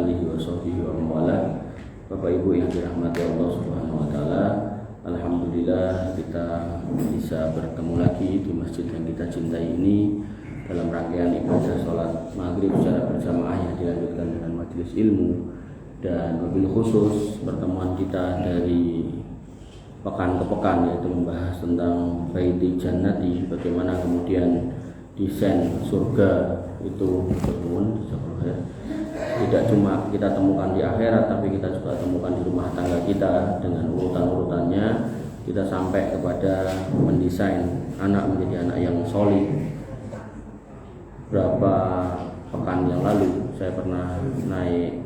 alihi wa sahbihi wa mawala. Bapak Ibu yang dirahmati Allah Subhanahu wa taala, alhamdulillah kita bisa bertemu lagi di masjid yang kita cintai ini dalam rangkaian ibadah sholat maghrib secara berjamaah yang dilanjutkan dengan majelis ilmu, dan wabil khusus pertemuan kita dari pekan ke pekan, yaitu membahas tentang baiti jannati, bagaimana kemudian desain surga itu berbangun. Tidak cuma kita temukan di akhirat, tapi kita juga temukan di rumah tangga kita dengan urutan-urutannya. Kita sampai kepada mendesain anak menjadi anak yang solid. Berapa pekan yang lalu saya pernah naik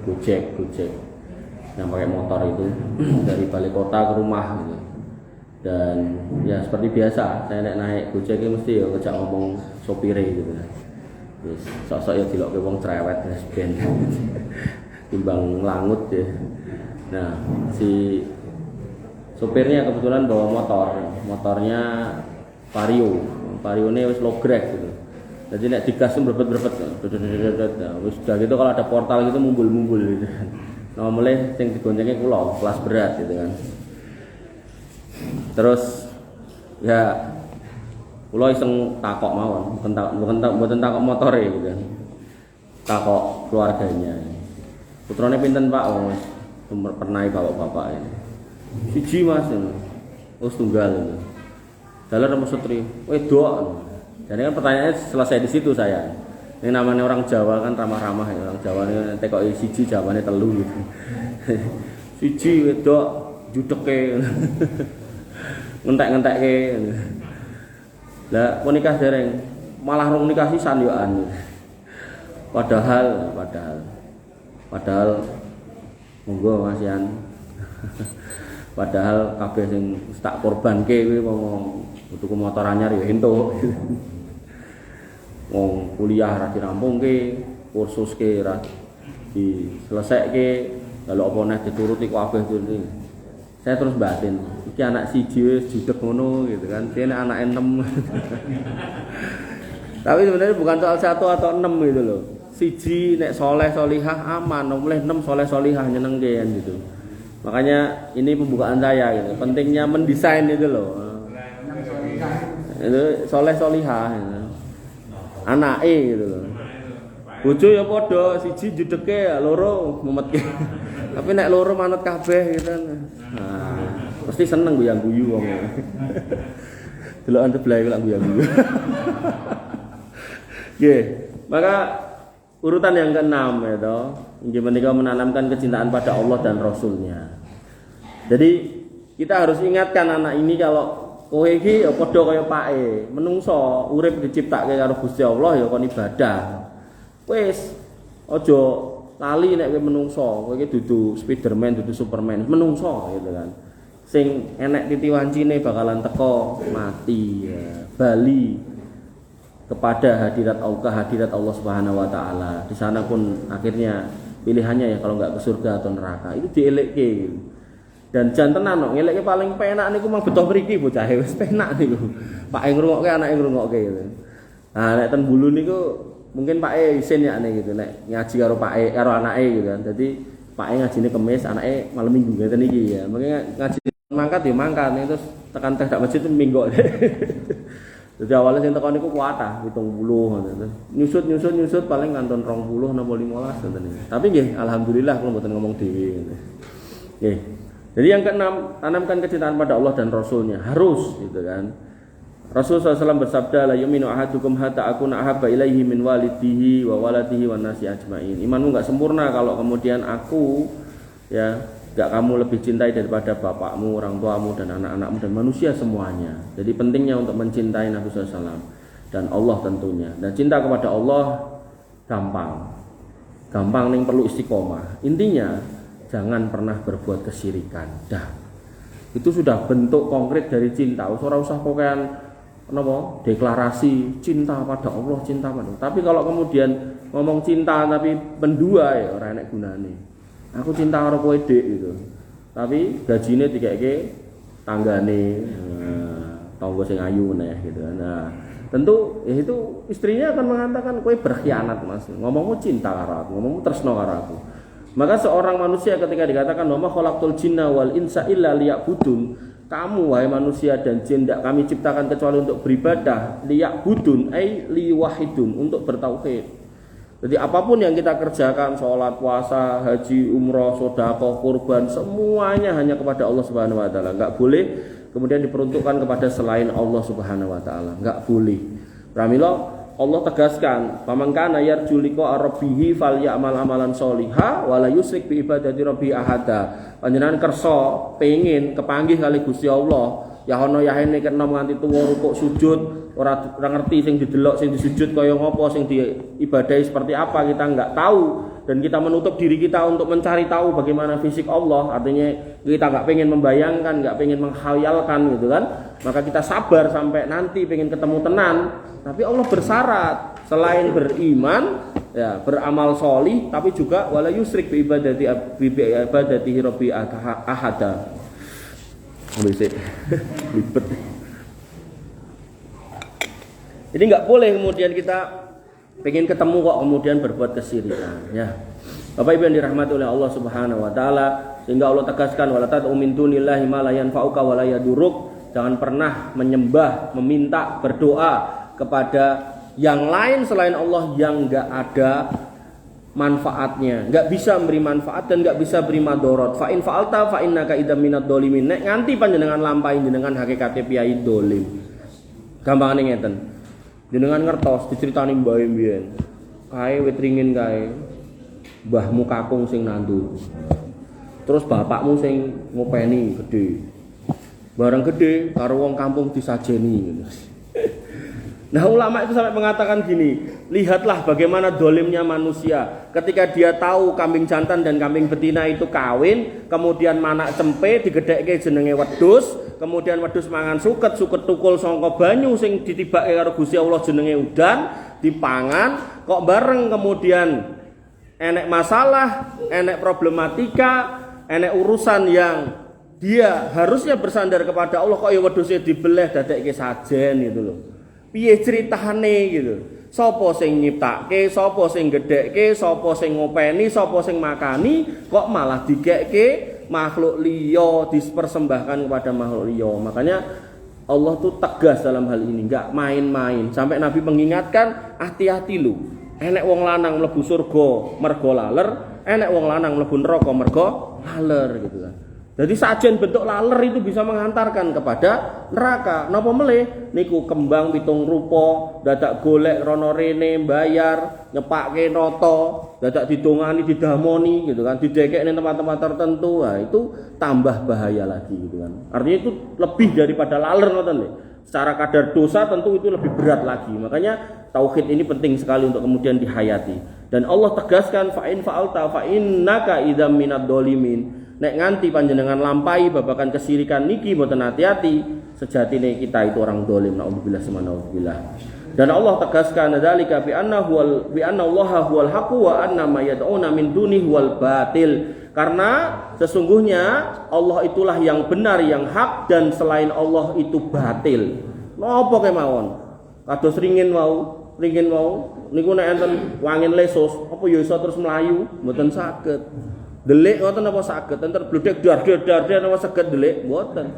Gojek yang pakai motor itu dari balik kota ke rumah gitu. Dan ya seperti biasa saya naik Gojek itu mesti ya kejak ngomong sopire gitu. Sok-sok ya dilok ke wong cerewet wis ben timbang langut ya. Nah, si sopirnya kebetulan bawa motornya Vario ini wis logrek gitu. Jadi nek digas berbet wis udah gitu, kalau ada portal gitu mumbul gitu. Nah, mulai sing digoncengnya kula kelas berat gitu kan. Terus ya kula iseng takok mawon, mboten takok motore gitu kan. Takok keluarganya. Putrane pinten Pak? Oh, wis pernah bapak ini. Siji Mas. Oh, tunggal itu. Dalan sama setri. Wedok. Jadi kan pertanyaannya selesai di situ saya. Ini namanya orang Jawa kan ramah-ramah ya. Orang Jawa ini tekok siji jawabannya telu gitu. Siji wedok judeke. Ngentek-ngentekke. Lah mau nikah dereng, malah rong nikah sisan yo anu. Padahal monggo Mas Yan. Padahal kabeh sing tak korbanke kuwi wong tuku motor anyar ya entuk. Wong kuliah ra dirampungke, kursuske ra diselesaike, lalu apa neh dituruti kabeh iki. Saya terus batin, iki anak siji wis judeg ngono gitu kan. Dene anak 6. Tapi sebenarnya bukan soal 1 atau 6 gitu loh. Siji nek soleh solihah aman, oleh 6 soleh solihah nyenengke kan gitu. Makanya ini pembukaan saya gitu. Pentingnya mendesain itu loh. Itu soleh solihah gitu. Anake gitu loh. Bojo ya padha, siji jedeke loro mumetke. Tapi nek loro manut kabeh gitu kan. Nah, mesti seneng guyang-guyu wong. Delokan sebelah iku lak guyang-guyu. Nggih, maka urutan yang ke-6 ya toh, inggih menika menanamkan kecintaan pada Allah dan Rasulnya. Jadi kita harus ingatkan anak ini kalau kowe iki ya padha kaya pake, menungso urip diciptake karo Gusti Allah ya kon ibadah. Wis aja lali nek kowe menungso, kowe iki dudu Spiderman, dudu Superman, menungso gitu kan. Sing enek titiwancine bakalan teko mati ya. Bali kepada hadirat Allah Subhanahu wa taala. Di sana pun akhirnya pilihannya ya kalau enggak ke surga atau neraka. Itu dielekke gitu. Dan jan tenan kok ngelekke paling penak niku mang beto mriki bocah wis penak niku. Pake ngrungokke anake ngrungokke gitu. Nah nek ten Bulu niku mungkin Pake isin yakne gitu nek ngaji karo Pake karo anake gitu kan. Dadi Pake ngajine Kamis, anake malam Minggu ngeten iki ya. Mengke ngaji mangkat ya mangkat terus tekan teh dak masjid minggu. Jadi awalnya sing tekan niku kuatah 70 ngoten. Nyusut paling nganton 20 napa 15 ngoten iki. Tapi nggih alhamdulillah kula mboten ngomong dhewe ngoten. Nggih. Jadi yang ke-6, tanamkan kecintaan pada Allah dan Rasulnya, harus gitu kan. Rasulullah SAW bersabda, la yu'minu ahadukum hatta akuna ahabba ilaihi min walidihi wa waladihi wan nasi ajmain. Imanmu enggak sempurna kalau kemudian aku ya enggak kamu lebih cintai daripada bapakmu, orang tuamu dan anak-anakmu dan manusia semuanya. Jadi pentingnya untuk mencintai Nabi SAW dan Allah tentunya. Dan cinta kepada Allah gampang ning perlu istiqomah. Intinya jangan pernah berbuat kesyirikan. Dah. Itu sudah bentuk konkret dari cinta. Ora usah kokean napa deklarasi cinta pada Allah, cinta pada. Tapi kalau kemudian ngomong cinta tapi mendua ya ora enek gunane. Aku cinta karo kowe Dik gitu. Tapi gajine dikeke tanggane, tangga sing ayu meneh gitu. Nah, Tentu itu istrinya akan mengatakan kowe berkhianat Mas. Ngomongmu cinta karo aku, ngomongmu tresno karo aku. Maka seorang manusia ketika dikatakan wa ma khalaqtul jinna wal insa illa liya'budun, kamu wahai manusia dan jin tidak kami ciptakan kecuali untuk beribadah, liya'budun ai liwahidun, untuk bertauhid. Jadi apapun yang kita kerjakan, sholat, puasa, haji, umroh, sedekah, kurban, semuanya hanya kepada Allah Subhanahu wa taala. Enggak boleh kemudian diperuntukkan kepada selain Allah Subhanahu wa taala. Enggak boleh. Pramila Allah tegaskan, "Faman kana yarju liqa rabbih falyamal amalan sholiha wa la yusyrik bi ibadati rabbih ahada." Panjenengan kersa pengin kepanggih kali Gusti Allah, ya ana yahene kena nganti tuwa rukuk sujud, ora ngerti sing didelok sing disujud kaya ngopo, sing diibadahi seperti apa, kita enggak tahu, dan kita menutup diri kita untuk mencari tahu bagaimana fisik Allah. Artinya kita enggak pengen membayangkan, enggak pengen menghayalkan gitu kan. Maka kita sabar sampai nanti pengen ketemu tenan. Tapi Allah bersyarat selain beriman, ya, beramal sholih, tapi juga wala yusrik bi ibadati rabbi ahada. Bisa libet. Jadi nggak boleh kemudian kita pengen ketemu kok kemudian berbuat kesyirikan, ya. Bapak Ibu yang dirahmati oleh Allah Subhanahu wa taala, sehingga Allah tegaskan wala tad'u min dunillahi ma la yanfa'uka wa la yadurruk. Jangan pernah menyembah, meminta, berdoa kepada yang lain selain Allah yang enggak ada manfaatnya, enggak bisa memberi manfaat dan enggak bisa beri madorot. Fa in fa'alta fa innaka idzam minad dzalimin. Nek nganti panjenengan lampahi jenengan hakikate piyai dolim. Gampangane ngeten. Jenengan ngertos diceritani mbahe mbiyen. Kae wit ringin kae. Mbahmu kakung sing nandu. Terus bapakmu sing ngopeni gede. Barang gede karo wong kampung disajeni. Nah ulama itu sampai mengatakan gini, lihatlah bagaimana dolimnya manusia ketika dia tahu kambing jantan dan kambing betina itu kawin, kemudian manak cempe digedhekke jenenge wedhus, kemudian wedhus mangan suket tukul sangka banyu sing ditibake karo Gusti Allah jenenge udan, dipangan, kok bareng kemudian enek masalah, enek problematika, enek urusan yang dia harusnya bersandar kepada Allah, kok ya wedhuse dibeleh dadekke sajen gitu loh. Piye ceritane gitu. Sapa sing nyiptake, sapa sing gedhekke, sapa sing ngopeni, sapa sing makani, kok malah dikekke makhluk liya, dipersembahkan kepada makhluk liya. Makanya Allah tuh tegas dalam hal ini, enggak main-main. Sampai Nabi mengingatkan, hati-hati lu. Enek wong lanang mlebu surga mergo laler, enek wong lanang mlebu neraka mergo laler gitu kan. Jadi sajen bentuk laler itu bisa menghantarkan kepada neraka. Napa melih niku kembang pitung rupa, dadak golek rono rene bayar, nyepake nata, dadak didongani didamoni gitu kan, didekekne tempat-tempat tertentu. Nah, itu tambah bahaya lagi gitu kan. Artinya itu lebih daripada laler ngoten nggih. Secara kadar dosa tentu itu lebih berat lagi. Makanya tauhid ini penting sekali untuk kemudian dihayati. Dan Allah tegaskan fa in fa'alta fa innaka idzam minad dzalimin. Nek nganti panjenengan lampai babakan kesirikan niki mboten hati-hati, sejatine kita itu orang dolim. Naudzubillah subhanallah. Dan Allah tegaskan dzalika bi anna Allaha huwal haqq wa anna ma yad'una min dunihi wal batil. Karena sesungguhnya Allah itulah yang benar, yang hak, dan selain Allah itu batil. Napa kemawon? Kados ringin mau niku nek enten wangin lesus, apa ya iso terus melayu? Mboten saged. Delik ngoten apa saged, enten bledek dar apa saged delik mboten.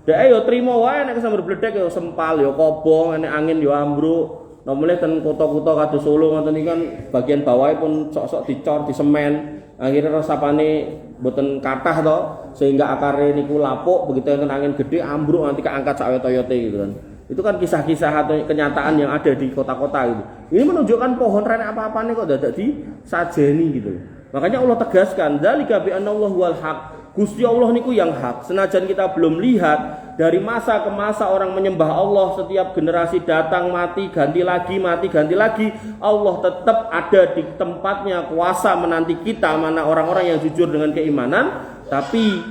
Dek yo trimo wae nek sambar bledek yo sempal yo kobong, nek angin yo ambruk. Nomele ten kota-kota kados Solo ngoten iki kan bagian bawahe pun sok-sok dicor, disemen. Akhirnya resapane mboten kathah to, sehingga akare niku lapuk, begitu enten angin gede ambruk nanti keangkat sak wetoyote gitu kan. Itu kan kisah-kisah atau kenyataan yang ada di kota-kota gitu. Ini menunjukkan pohon renek apa-apane kok dadak disajeni gitu. Makanya Allah tegaskan, dzalika bi anna Allahu wal haq. Gusti Allah niku yang hak. Senajan kita belum lihat dari masa ke masa orang menyembah Allah, setiap generasi datang mati ganti lagi, Allah tetap ada di tempatnya kuasa menanti kita, mana orang-orang yang jujur dengan keimanan. Tapi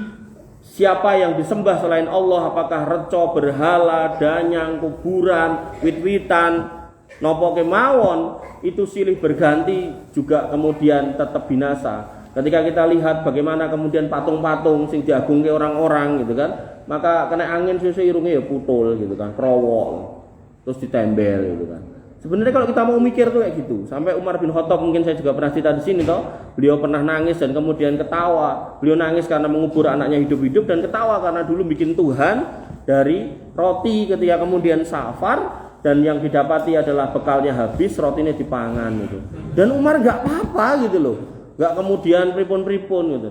siapa yang disembah selain Allah, apakah reco, berhala, danyang, kuburan, wit-witan, nopo kemawon, itu silih berganti juga kemudian tetap binasa. Ketika kita lihat bagaimana kemudian patung-patung sing diagungke orang-orang gitu kan, maka kena angin susu irungnya ya putul gitu kan, krowok. terus ditembel gitu kan. Sebenarnya kalau kita mau mikir tuh kayak gitu. Sampai Umar bin Khattab, mungkin saya juga pernah cerita di sini toh, beliau pernah nangis dan kemudian ketawa. Beliau nangis karena mengubur anaknya hidup-hidup dan ketawa karena dulu bikin Tuhan dari roti ketika kemudian safar dan yang didapati adalah bekalnya habis, rotinya dipangan gitu. Dan Umar nggak apa-apa gitu loh, nggak kemudian pripun-pripun gitu.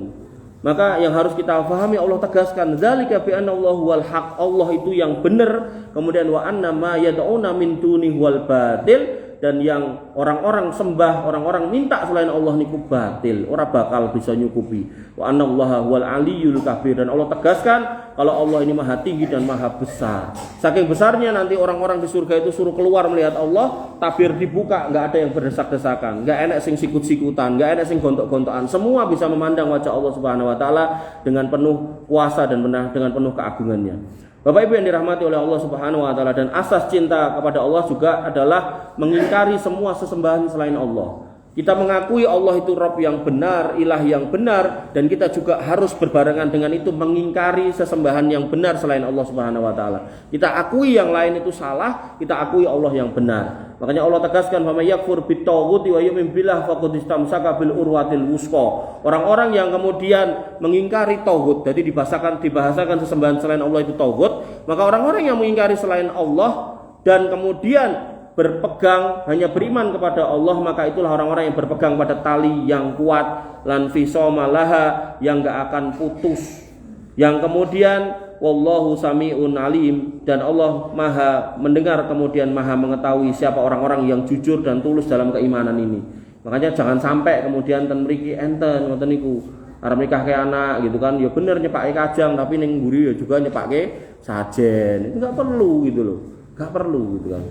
Maka yang harus kita pahami, Allah tegaskan dzalika bi anna Allahu wal haq, Allah itu yang benar, kemudian wa anna ma yad'una min dunihi wal batil, dan yang orang-orang sembah, orang-orang minta selain Allah niku batil, ora bakal bisa nyukupi. Wa anna Allaha wal aliyyul kabir, dan Allah tegaskan kalau Allah ini maha tinggi dan maha besar. Saking besarnya nanti orang-orang di surga itu suruh keluar melihat Allah, tabir dibuka, enggak ada yang berdesak-desakan, enggak enak sing sikut-sikutan, enggak enak sing gontok-gontokan, semua bisa memandang wajah Allah Subhanahu wa taala dengan penuh kuasa dan dengan penuh keagungannya. Bapak Ibu yang dirahmati oleh Allah Subhanahu wa taala, dan asas cinta kepada Allah juga adalah mengingkari semua sesembahan selain Allah. Kita mengakui Allah itu Rabb yang benar, ilah yang benar, dan kita juga harus berbarengan dengan itu mengingkari sesembahan yang benar selain Allah Subhanahu wa taala. Kita akui yang lain itu salah, kita akui Allah yang benar. Makanya Allah tegaskan, "Fa may yakfur bit-taghuti wa yu'min billah faqad istamsaka bil urwatil wusqa." Orang-orang yang kemudian mengingkari tauhid, jadi dibahasakan sesembahan selain Allah itu tauhid, maka orang-orang yang mengingkari selain Allah dan kemudian berpegang hanya beriman kepada Allah, maka itulah orang-orang yang berpegang pada tali yang kuat, lan fisoma laha, yang gak akan putus, yang kemudian wallahu sami'un alim, dan Allah maha mendengar kemudian maha mengetahui siapa orang-orang yang jujur dan tulus dalam keimanan ini. Makanya jangan sampai kemudian ten mriki enten ngoten niku arep nikah ke anak gitu kan, ya bener nyepake kajang tapi ning mburi ya juga nyepake sajen. Itu enggak perlu gitu loh. Enggak perlu gitu kan.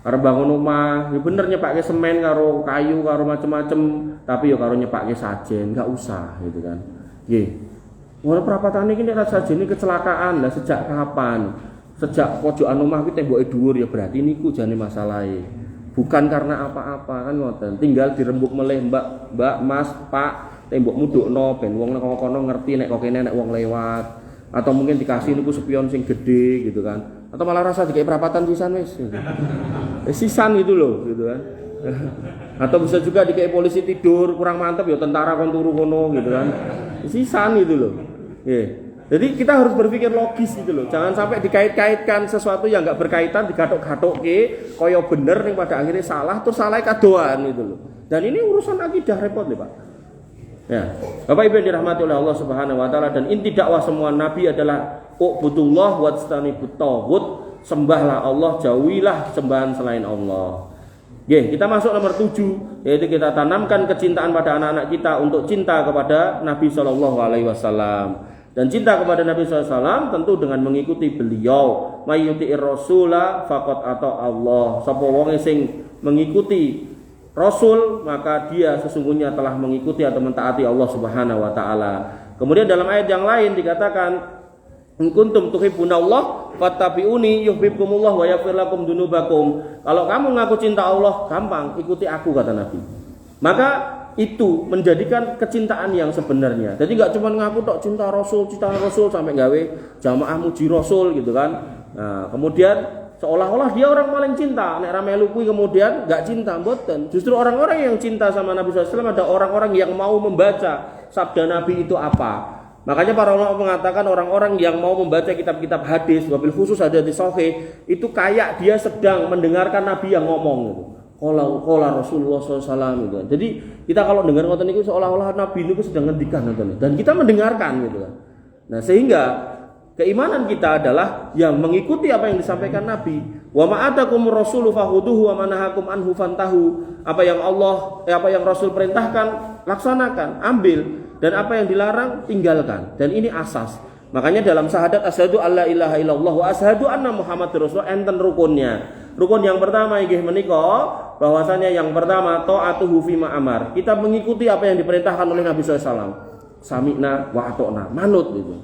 Arep bangun rumah, ya bener nyepake semen karo kayu karo macem-macem, tapi ya karo nyepake sajen, enggak usah gitu kan. Nggih. Ora perapatan iki nek sajene kecelakaan, lah sejak kapan? Sejak pojokan omah kuwi temboke dhuwur, ya berarti niku jane masalahe. Bukan karena apa-apa kan ngoten. Tinggal dirembuk meleh Mbak, Mas, Pak, tembokmu dukno ben wong nang kono ngerti nek kok kene nek wong lewat. Atau mungkin dikasih niku spion sing gede gitu kan. Atau malah rasa dikai perapatan sisan wis gitu. Sisan itu loh gitu kan. Atau bisa juga dikai polisi tidur kurang mantep ya tentara kon turu kono gitu kan. Sisan itu loh. Jadi kita harus berpikir logis gitu loh. Jangan sampai dikait-kaitkan sesuatu yang enggak berkaitan digathok-gathokke kaya bener ning pada akhirnya salah, terus salah kadoan gitu loh. Dan ini urusan akidah repot nih Pak. Ya, Bapak Ibu yang dirahmati oleh Allah Subhanahu wa taala, dan inti dakwah semua nabi adalah ubudullah wajtanibut taghut, sembahlah Allah, jauhilah sembahan selain Allah. Oke, kita masuk nomor 7, yaitu kita tanamkan kecintaan pada anak-anak kita untuk cinta kepada Nabi sallallahu alaihi wasallam. Dan cinta kepada Nabi sallallahu alaihi wasallam tentu dengan mengikuti beliau. Mayyuti'ir rasula faqad ata Allah. Sapa wong sing mengikuti Rasul, maka dia sesungguhnya telah mengikuti atau mentaati Allah Subhanahu wa taala. Kemudian dalam ayat yang lain dikatakan, "In kuntum tuhibbunallah fattabi'uni yuhibbukumullah wa yaghfir lakum dzunubakum." Kalau kamu ngaku cinta Allah, gampang ikuti aku kata Nabi. Maka itu menjadikan kecintaan yang sebenarnya. Jadi enggak cuma ngaku tok cinta Rasul sampai gawe jamaah muji Rasul gitu kan. Nah, kemudian seolah-olah dia orang paling cinta. Nek ra melu kuwi kemudian enggak cinta, mboten. Justru orang-orang yang cinta sama Nabi SAW ada orang-orang yang mau membaca sabda Nabi itu apa. Makanya para ulama mengatakan orang-orang yang mau membaca kitab-kitab hadis, wabil khusus ada di Sahih, itu kayak dia sedang mendengarkan Nabi yang ngomong gitu. Qala Rasulullah SAW gitu. Jadi kita kalau dengar ngoten niku seolah-olah Nabi niku sedang ngendikan ngoten. Dan kita mendengarkan gitu kan. Nah, sehingga keimanan kita adalah yang mengikuti apa yang disampaikan Nabi. Wa ma'atakum rasulu fahuduhu wa manahakum anhu fantahu. Apa yang Rasul perintahkan, laksanakan, ambil, dan apa yang dilarang, tinggalkan. Dan ini asas. Makanya dalam syahadat asyhadu alla ilaha illallah wa asyhadu anna Muhammadar Rasulullah enten rukunnya. Rukun yang pertama inggih menika bahwasanya yang pertama taatuhu fima amar. Kita mengikuti apa yang diperintahkan oleh Nabi sallallahu alaihi wasallam. Sami'na wa ata'na, manut gitu.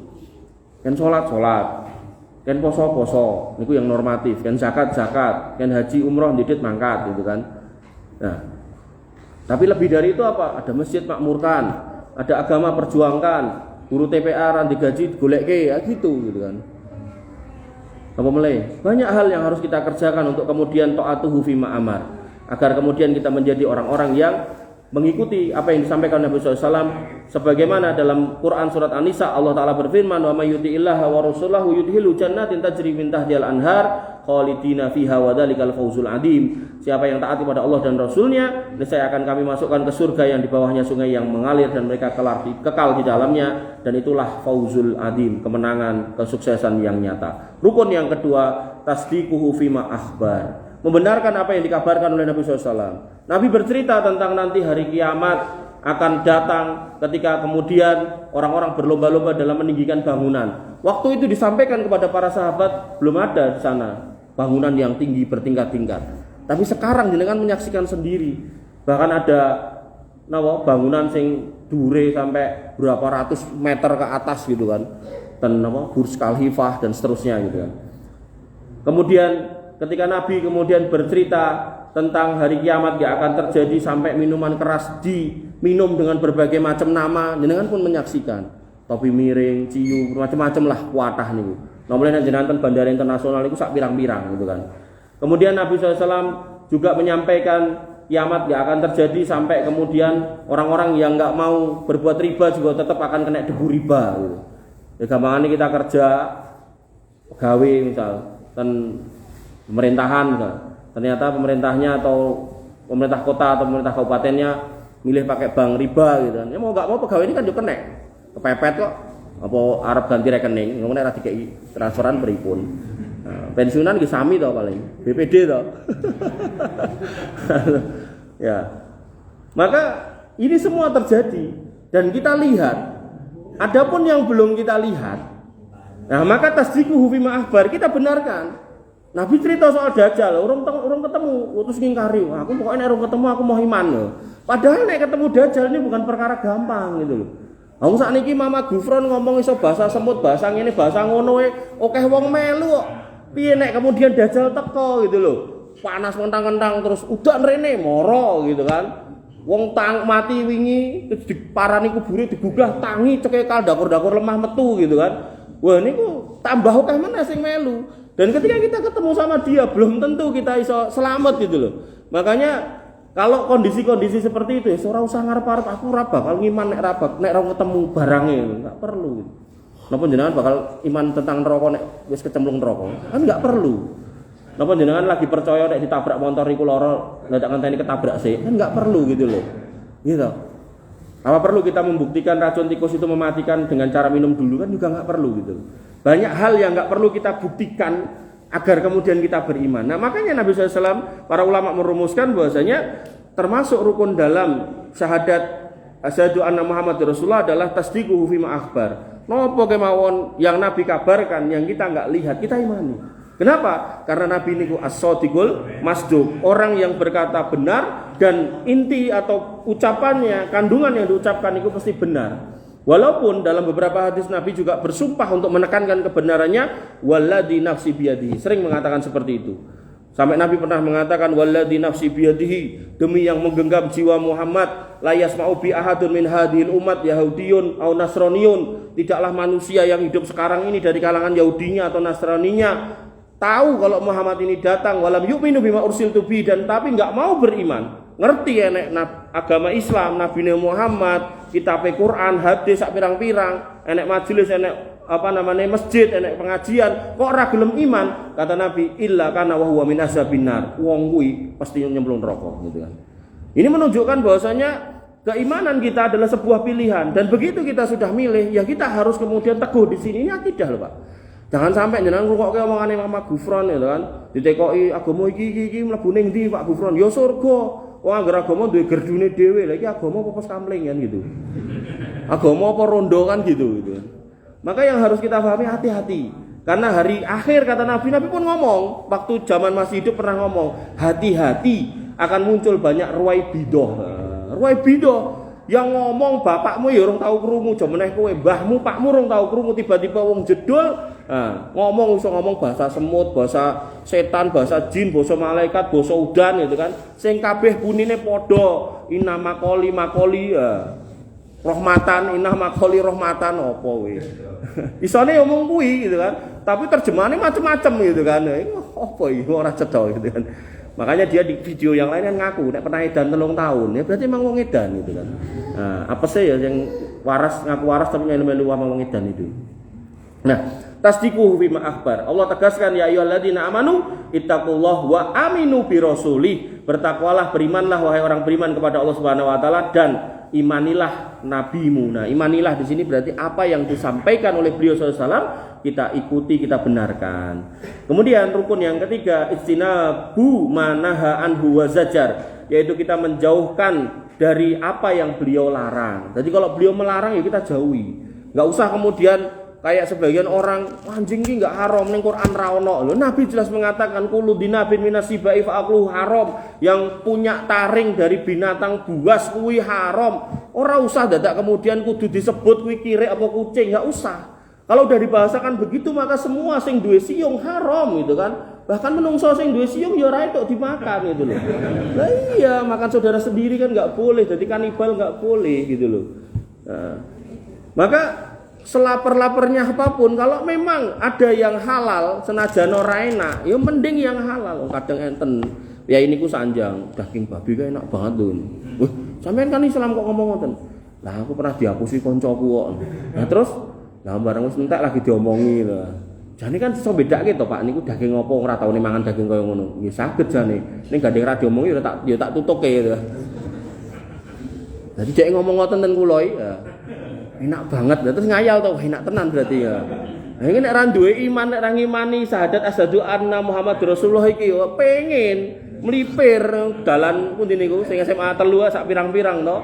Kan salat, kan poso, niku yang normatif, kan zakat, kan haji umroh ndidit mangkat gitu kan. Nah, tapi lebih dari itu apa? Ada masjid makmurkan, ada agama perjuangkan, guru TPA ran digaji golekke ya gitu kan. Apa mulai? Banyak hal yang harus kita kerjakan untuk kemudian ta'atuhu fima amar, agar kemudian kita menjadi orang-orang yang mengikuti apa yang disampaikan Nabi SAW. Sebagaimana dalam Quran surat An-Nisa Allah Ta'ala berfirman, wa may yuti'illaha wa rasulahu yudhilu jannatin tajri min tahtihal anhar khalidina fiha wa dzalikal fawzul adzim. Siapa yang taat kepada Allah dan Rasulnya, niscaya akan kami masukkan ke surga yang di bawahnya sungai yang mengalir dan mereka kekal di dalamnya, dan itulah fawzul adzim, kemenangan, kesuksesan yang nyata. Rukun yang kedua, tasdiquhu fima akhbar, membenarkan apa yang dikabarkan oleh Nabi SAW. Nabi bercerita tentang nanti hari kiamat akan datang ketika kemudian orang-orang berlomba-lomba dalam meninggikan bangunan. Waktu itu disampaikan kepada para sahabat, belum ada di sana bangunan yang tinggi bertingkat-tingkat. Tapi sekarang jenengan menyaksikan sendiri, bahkan ada bangunan sing dure sampai berapa ratus meter ke atas gitu kan, dan Burj Khalifah dan seterusnya gitu kan. Kemudian ketika Nabi kemudian bercerita tentang hari kiamat gak akan terjadi sampai minuman keras diminum dengan berbagai macam nama, jenengan pun menyaksikan. Topi miring, ciu, macam-macam lah kuatah niku. Nomornya jenengan bandara internasional itu sak pirang-pirang gitu kan. Kemudian Nabi SAW juga menyampaikan kiamat gak akan terjadi sampai kemudian orang-orang yang gak mau berbuat riba juga tetap akan kena debu riba gitu. Ya gampangannya kita kerja gawe misal dan pemerintahan misal, ternyata pemerintahnya atau pemerintah kota atau pemerintah kabupatennya milih pakai bank riba gitu kan. Ya mau gak mau pegawai ini kan juga kena kepepet kok. Apa Arab ganti rekening, ngomongnya ra dikei transferan pripun. Nah, pensiunan ki sami to paling, BPD to. Ya. Maka ini semua terjadi dan kita lihat. Adapun yang belum kita lihat, nah maka tasdiquhu fima akhbar, kita benarkan. Nabi cerita soal Dajjal, orang ketemu, terus ngingkari, aku pokoknya orang ketemu aku mau iman loh. Padahal nek ketemu Dajjal ini bukan perkara gampang gitu loh. Wong sakniki Mama Gufron ngomong iso bahasa semut, bahasa ngene, bahasa ngono akeh wong melu kok. Piye nek kemudian Dajjal teko gitu loh. Panas mentang-mentang terus udan rene moro gitu kan. Wong tang mati wingi diparani kubure digugah tangi cekekal dapur-dapur lemah metu gitu kan. Wah niku tambah akeh meneh sing melu. Dan ketika kita ketemu sama dia belum tentu kita iso selamat gitu loh. Makanya kalau kondisi-kondisi seperti itu ya ora usah ngarep-arep aku ora bakal ngiman nek ora ketemu barangnya, enggak perlu gitu. Napa jenengan bakal iman tentang neraka nek wis kecemplung neraka? Kan enggak perlu. Napa jenengan lagi percaya nek ditabrak motor iku lara, ndak ngenteni ketabrak sih? Kan enggak perlu gitu loh. Gitu. Apa perlu kita membuktikan racun tikus itu mematikan dengan cara minum dulu? Kan juga enggak perlu gitu. Banyak hal yang enggak perlu kita buktikan agar kemudian kita beriman. Nah makanya Nabi SAW, para ulama merumuskan bahwasanya termasuk rukun dalam syahadat asyhadu anna Muhammad Rasulullah adalah tasdiquhu fima akhbar. Nopo kemawon yang Nabi kabarkan yang kita enggak lihat, kita imani. Kenapa? Karena Nabi niku as-shadiqul masduq, orang yang berkata benar dan inti atau ucapannya, kandungan yang diucapkan itu pasti benar. Walaupun dalam beberapa hadis Nabi juga bersumpah untuk menekankan kebenarannya, walladzi nafsi biyadihi, sering mengatakan seperti itu. Sampai Nabi pernah mengatakan walladzi nafsi biyadihi, demi yang menggenggam jiwa Muhammad, la yasma'u bi ahadun min hadhil umat yahudiyun au nasraniyun, tidaklah manusia yang hidup sekarang ini dari kalangan Yahudinya atau Nasraninya tahu kalau Muhammad ini datang, walam yu'minu bima ursiltu bi, dan tapi enggak mau beriman. Ngerti ya nek agama Islam, Nabi Muhammad, kitab Quran, hadis sak pirang-pirang, enek majelis, enek masjid, enek pengajian, kok ora gelem iman? Kata Nabi, illa kana wa huwa min ashabin nar. Wong kuwi pasti nyemplung neraka gitu kan. Ini menunjukkan bahwasanya keimanan kita adalah sebuah pilihan, dan begitu kita sudah milih, ya kita harus kemudian teguh di sini. Ini akidah loh, Pak. Jangan sampai jenengan ngrungokke omongane Mama Gufron ya kan. Ditekoki agama iki mlebu ning ndi Pak Gufron? Ya surga. Wong anggere agama duwe gerdune dhewe, lha iki agama apa pos kamling kan gitu. Agama apa rondo kan gitu. Maka yang harus kita pahami hati-hati. Karena hari akhir kata Nabi pun ngomong, waktu zaman masih hidup pernah ngomong, hati-hati akan muncul banyak ruwai bidoh. Ruwai bidoh yang ngomong bapakmu ya orang tahu krungu, aja meneh kowe mbahmu pakmu orang tahu krungu, tiba-tiba wong jedul ngomong iso ngomong bahasa semut, bahasa setan, bahasa jin, bahasa malaikat, bahasa udan gitu kan. Sing kabeh bunine padha, inna makoli ya. rahmatan inna makoli rahmatan apa kuwi. Isone ngomong kuwi gitu kan. Tapi terjemahannya macam-macam gitu kan. Apa iki ora cetha gitu kan. Makanya dia di video yang lain kan ngaku nek pernah edan 3 tahun. Ya berarti emang wong edan gitu kan. Nah, apa sih ya yang waras ngaku waras tapi melu-melu sama wong edan itu. Nah, tasdiquhu bima akhbar. Allah tegaskan ya ayyuhalladzina amanu ittaqullaha wa aminu bi rasulih. Bertakwalah, berimanlah wahai orang beriman kepada Allah Subhanahu wa taala dan imanilah nabimu. Nah, imanilah di sini berarti apa yang disampaikan oleh beliau sallallahu alaihi wasallam kita ikuti, kita benarkan. Kemudian rukun yang ketiga istinabu manaha anhu wa zajar, yaitu kita menjauhkan dari apa yang beliau larang. Jadi kalau beliau melarang ya kita jauhi. Enggak usah kemudian kayak sebagian orang anjing ini enggak haram ning Quran ra ono. Loh, Nabi jelas mengatakan kullu dinabin minasibai fa'aklu haram. Yang punya taring dari binatang buas kuwi haram. Ora usah dadak kemudian kudu disebut kuwi kirek apa kucing, enggak usah. Kalau udah dibahasakan begitu maka semua sing duwe siung haram gitu kan. Bahkan menungso sing duwe siung ya ora entuk dimakan gitu loh. Lah iya, makan saudara sendiri kan enggak boleh, jadi kanibal enggak boleh gitu loh. Nah, maka selapar-laparnya apapun kalau memang ada yang halal senajan ora enak, ya mending yang halal. Kadang enten ya ini ku sanjang daging babi kayak enak banget tuh. Wah, sampean kan Islam kok ngomong ngoten. Lah aku pernah dihapusi koncoku kok. Nah terus lah barang wis entek lagi diomongi lho. Jane kan iso bedake to Pak niku daging apa ora tau mangan daging kaya ngono. Nggih saged jane. Ning gandeng ra diomongi ya tak tutuke gitu. Jadi dhek ngomong ngoten ten kula iki. Enak banget. Terus ngayal to, enak tenan berarti ya. Nah iki nek ra duwe iman, nek ra ngimani syahadat asyhadu anna Muhammadur Rasulullah iki ya pengen mlipir dalan pundi niku sing SMA 3 sak pirang-pirang to.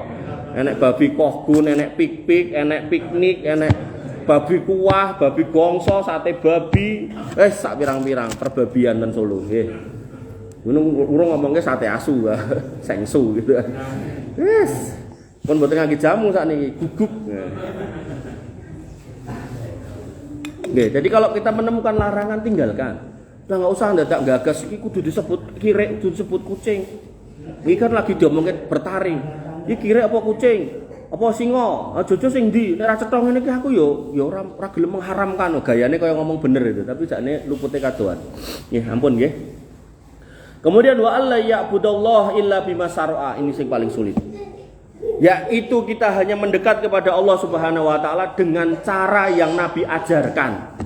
Enek babi kohgun, enek pik-pik, enek piknik, enek babi kuah, babi gongso, sate babi, sak pirang-pirang perbabian dan Solo. Urung ngomongke sate asu, sengsu gitu. Wis. Pun mboten ngangge jamu sakniki, guguk. Nggih, jadi kalau kita menemukan larangan tinggalkan. Nah enggak usah ndadak gagas iki kudu disebut kirek, kudu disebut kucing. Iki kan lagi diomongke bertaring. Iki kirek apa kucing? Apa singa? Jojo sing ndi? Nek ra cetha ngene iki aku ya ora gelem mengharamkan. Gayane kaya ngomong bener itu, tapi sakne lupute kadoan. Nggih, ampun nggih. Kemudian wa alla ya'budallah illa bima syara'a. Ini sing paling sulit. Yaitu kita hanya mendekat kepada Allah Subhanahu wa taala dengan cara yang Nabi ajarkan.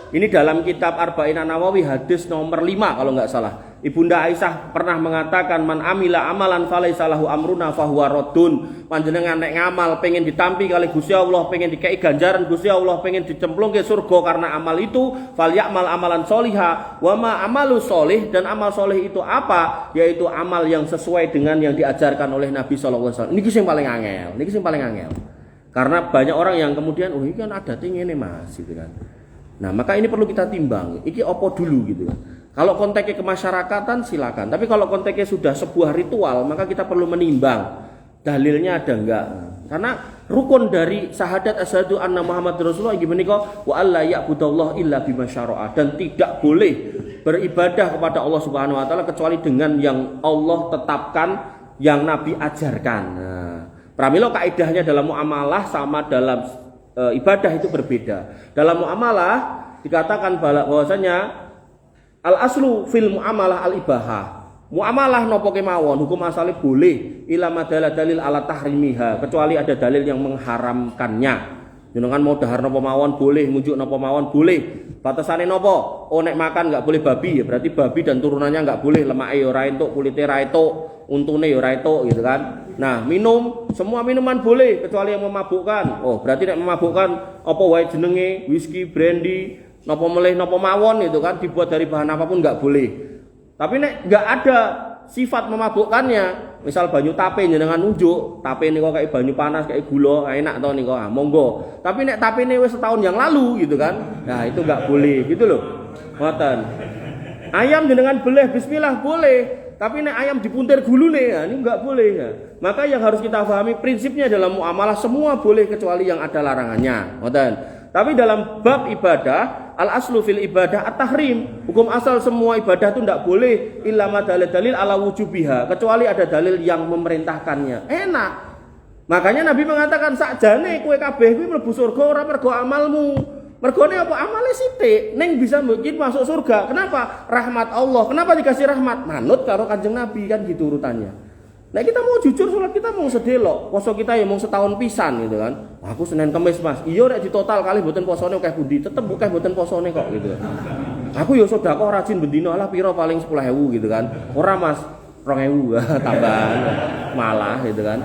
Ini dalam kitab Arba'in An-Nawawi hadis nomor 5 kalau enggak salah. Ibunda Aisyah pernah mengatakan man amila amalan falaisa lahu amruna fahuwa raddun. Panjenengan nek ngamal pengen ditampi kali Gusti Allah, pengen dikei ganjaran Gusti Allah, pengen dicemplungke surga karena amal itu, falyamal amalan sholiha wa ma amalu sholih, dan amal sholih itu apa? Yaitu amal yang sesuai dengan yang diajarkan oleh Nabi sallallahu alaihi wasallam. Niki sing paling angel, niki sing paling angel. Karena banyak orang yang kemudian oh iki kan adate ngene Mas gitu kan. Nah, maka ini perlu kita timbang. Iki opo dulu gitu kan. Kalau konteksnya kemasyarakatan silakan. Tapi kalau konteksnya sudah sebuah ritual, maka kita perlu menimbang dalilnya ada enggak. Karena rukun dari syahadat asyhadu anna Muhammadur Rasulullah gimana kok wa alla ya'budallah illa bima syara'a, dan tidak boleh beribadah kepada Allah Subhanahu wa taala kecuali dengan yang Allah tetapkan, yang Nabi ajarkan. Nah, pramila kaidahnya dalam muamalah sama dalam ibadah itu berbeda. Dalam muamalah dikatakan bahwasanya al aslu fil muamalah al ibahah. Muamalah nopo kemawon hukum asalnya boleh ila madala dalil ala tahrimiha, kecuali ada dalil yang mengharamkannya. Jenengan mau dahar nopo mawon boleh, mujuk nopo mawon boleh. Batasane nopo? Oh nek makan enggak boleh babi, ya berarti babi dan turunannya enggak boleh, lemake ya ora entuk, kulite ra entuk, untune ya ora entuk gitu kan. Nah, minum, semua minuman boleh kecuali yang memabukkan. Oh, berarti nek memabukkan apa wae jenenge, whisky, brandy, napa meleh napa mawon itu kan dibuat dari bahan apapun enggak boleh. Tapi nek enggak ada sifat memabukkannya, misal banyu tape jenengan unjuk, tape niku kayak banyu panas kayak gula, enak to niku, monggo. Tapi nek tapene wis setahun yang lalu gitu kan. Nah, itu enggak boleh gitu loh. Ngoten. Ayam jenengan beleh bismillah boleh. Tapi nek ayam dipuntir gulune ya, ini enggak boleh ya. Maka yang harus kita pahami prinsipnya dalam muamalah semua boleh kecuali yang ada larangannya. Ngoten. Tapi dalam bab ibadah, al aslu fil ibadah at-tahrim. Hukum asal semua ibadah itu enggak boleh illa ma dalil ala wujubiha, kecuali ada dalil yang memerintahkannya. Enak. Makanya Nabi mengatakan sakjane kowe kabeh kuwi mlebu surga ora mergo amalmu. Mergone apa? Amale sithik ning bisa mungkin masuk surga. Kenapa? Rahmat Allah. Kenapa dikasih rahmat? Manut karo Kanjeng Nabi kan gitu urutannya. Nah kita mau jujur salat kita mau sedelok, poso kita ya mau setahun pisan gitu kan. Aku Senin Kamis Mas. Iya nek ditotal kali mboten posone akeh pundi, tetep akeh mboten posone kok gitu. Aku ya sedekah rajin bendina lah pira paling 10.000 gitu kan. Ora Mas, 2.000 tambahan malah gitu kan.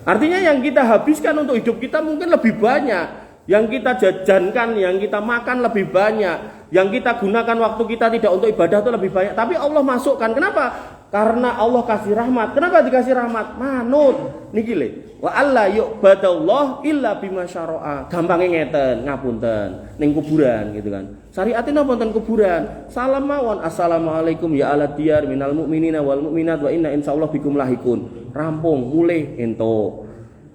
Artinya yang kita habiskan untuk hidup kita mungkin lebih banyak. Yang kita jajankan, yang kita makan lebih banyak. Yang kita gunakan waktu kita tidak untuk ibadah itu lebih banyak. Tapi Allah masukkan. Kenapa? Karena Allah kasih rahmat. Kenapa dikasih rahmat? Manut. Niki le. Wa alla yu'badallah illa bima syara'a. Gampangnya ngeten, ngapunten ning kuburan gitu kan. Syariatine napa wonten kuburan? Salam mawon. Assalamualaikum ya ala diyar minal mu'minina wal mu'minat wa inna insyaallah bikum lahikun. Rampung, mulih entuk.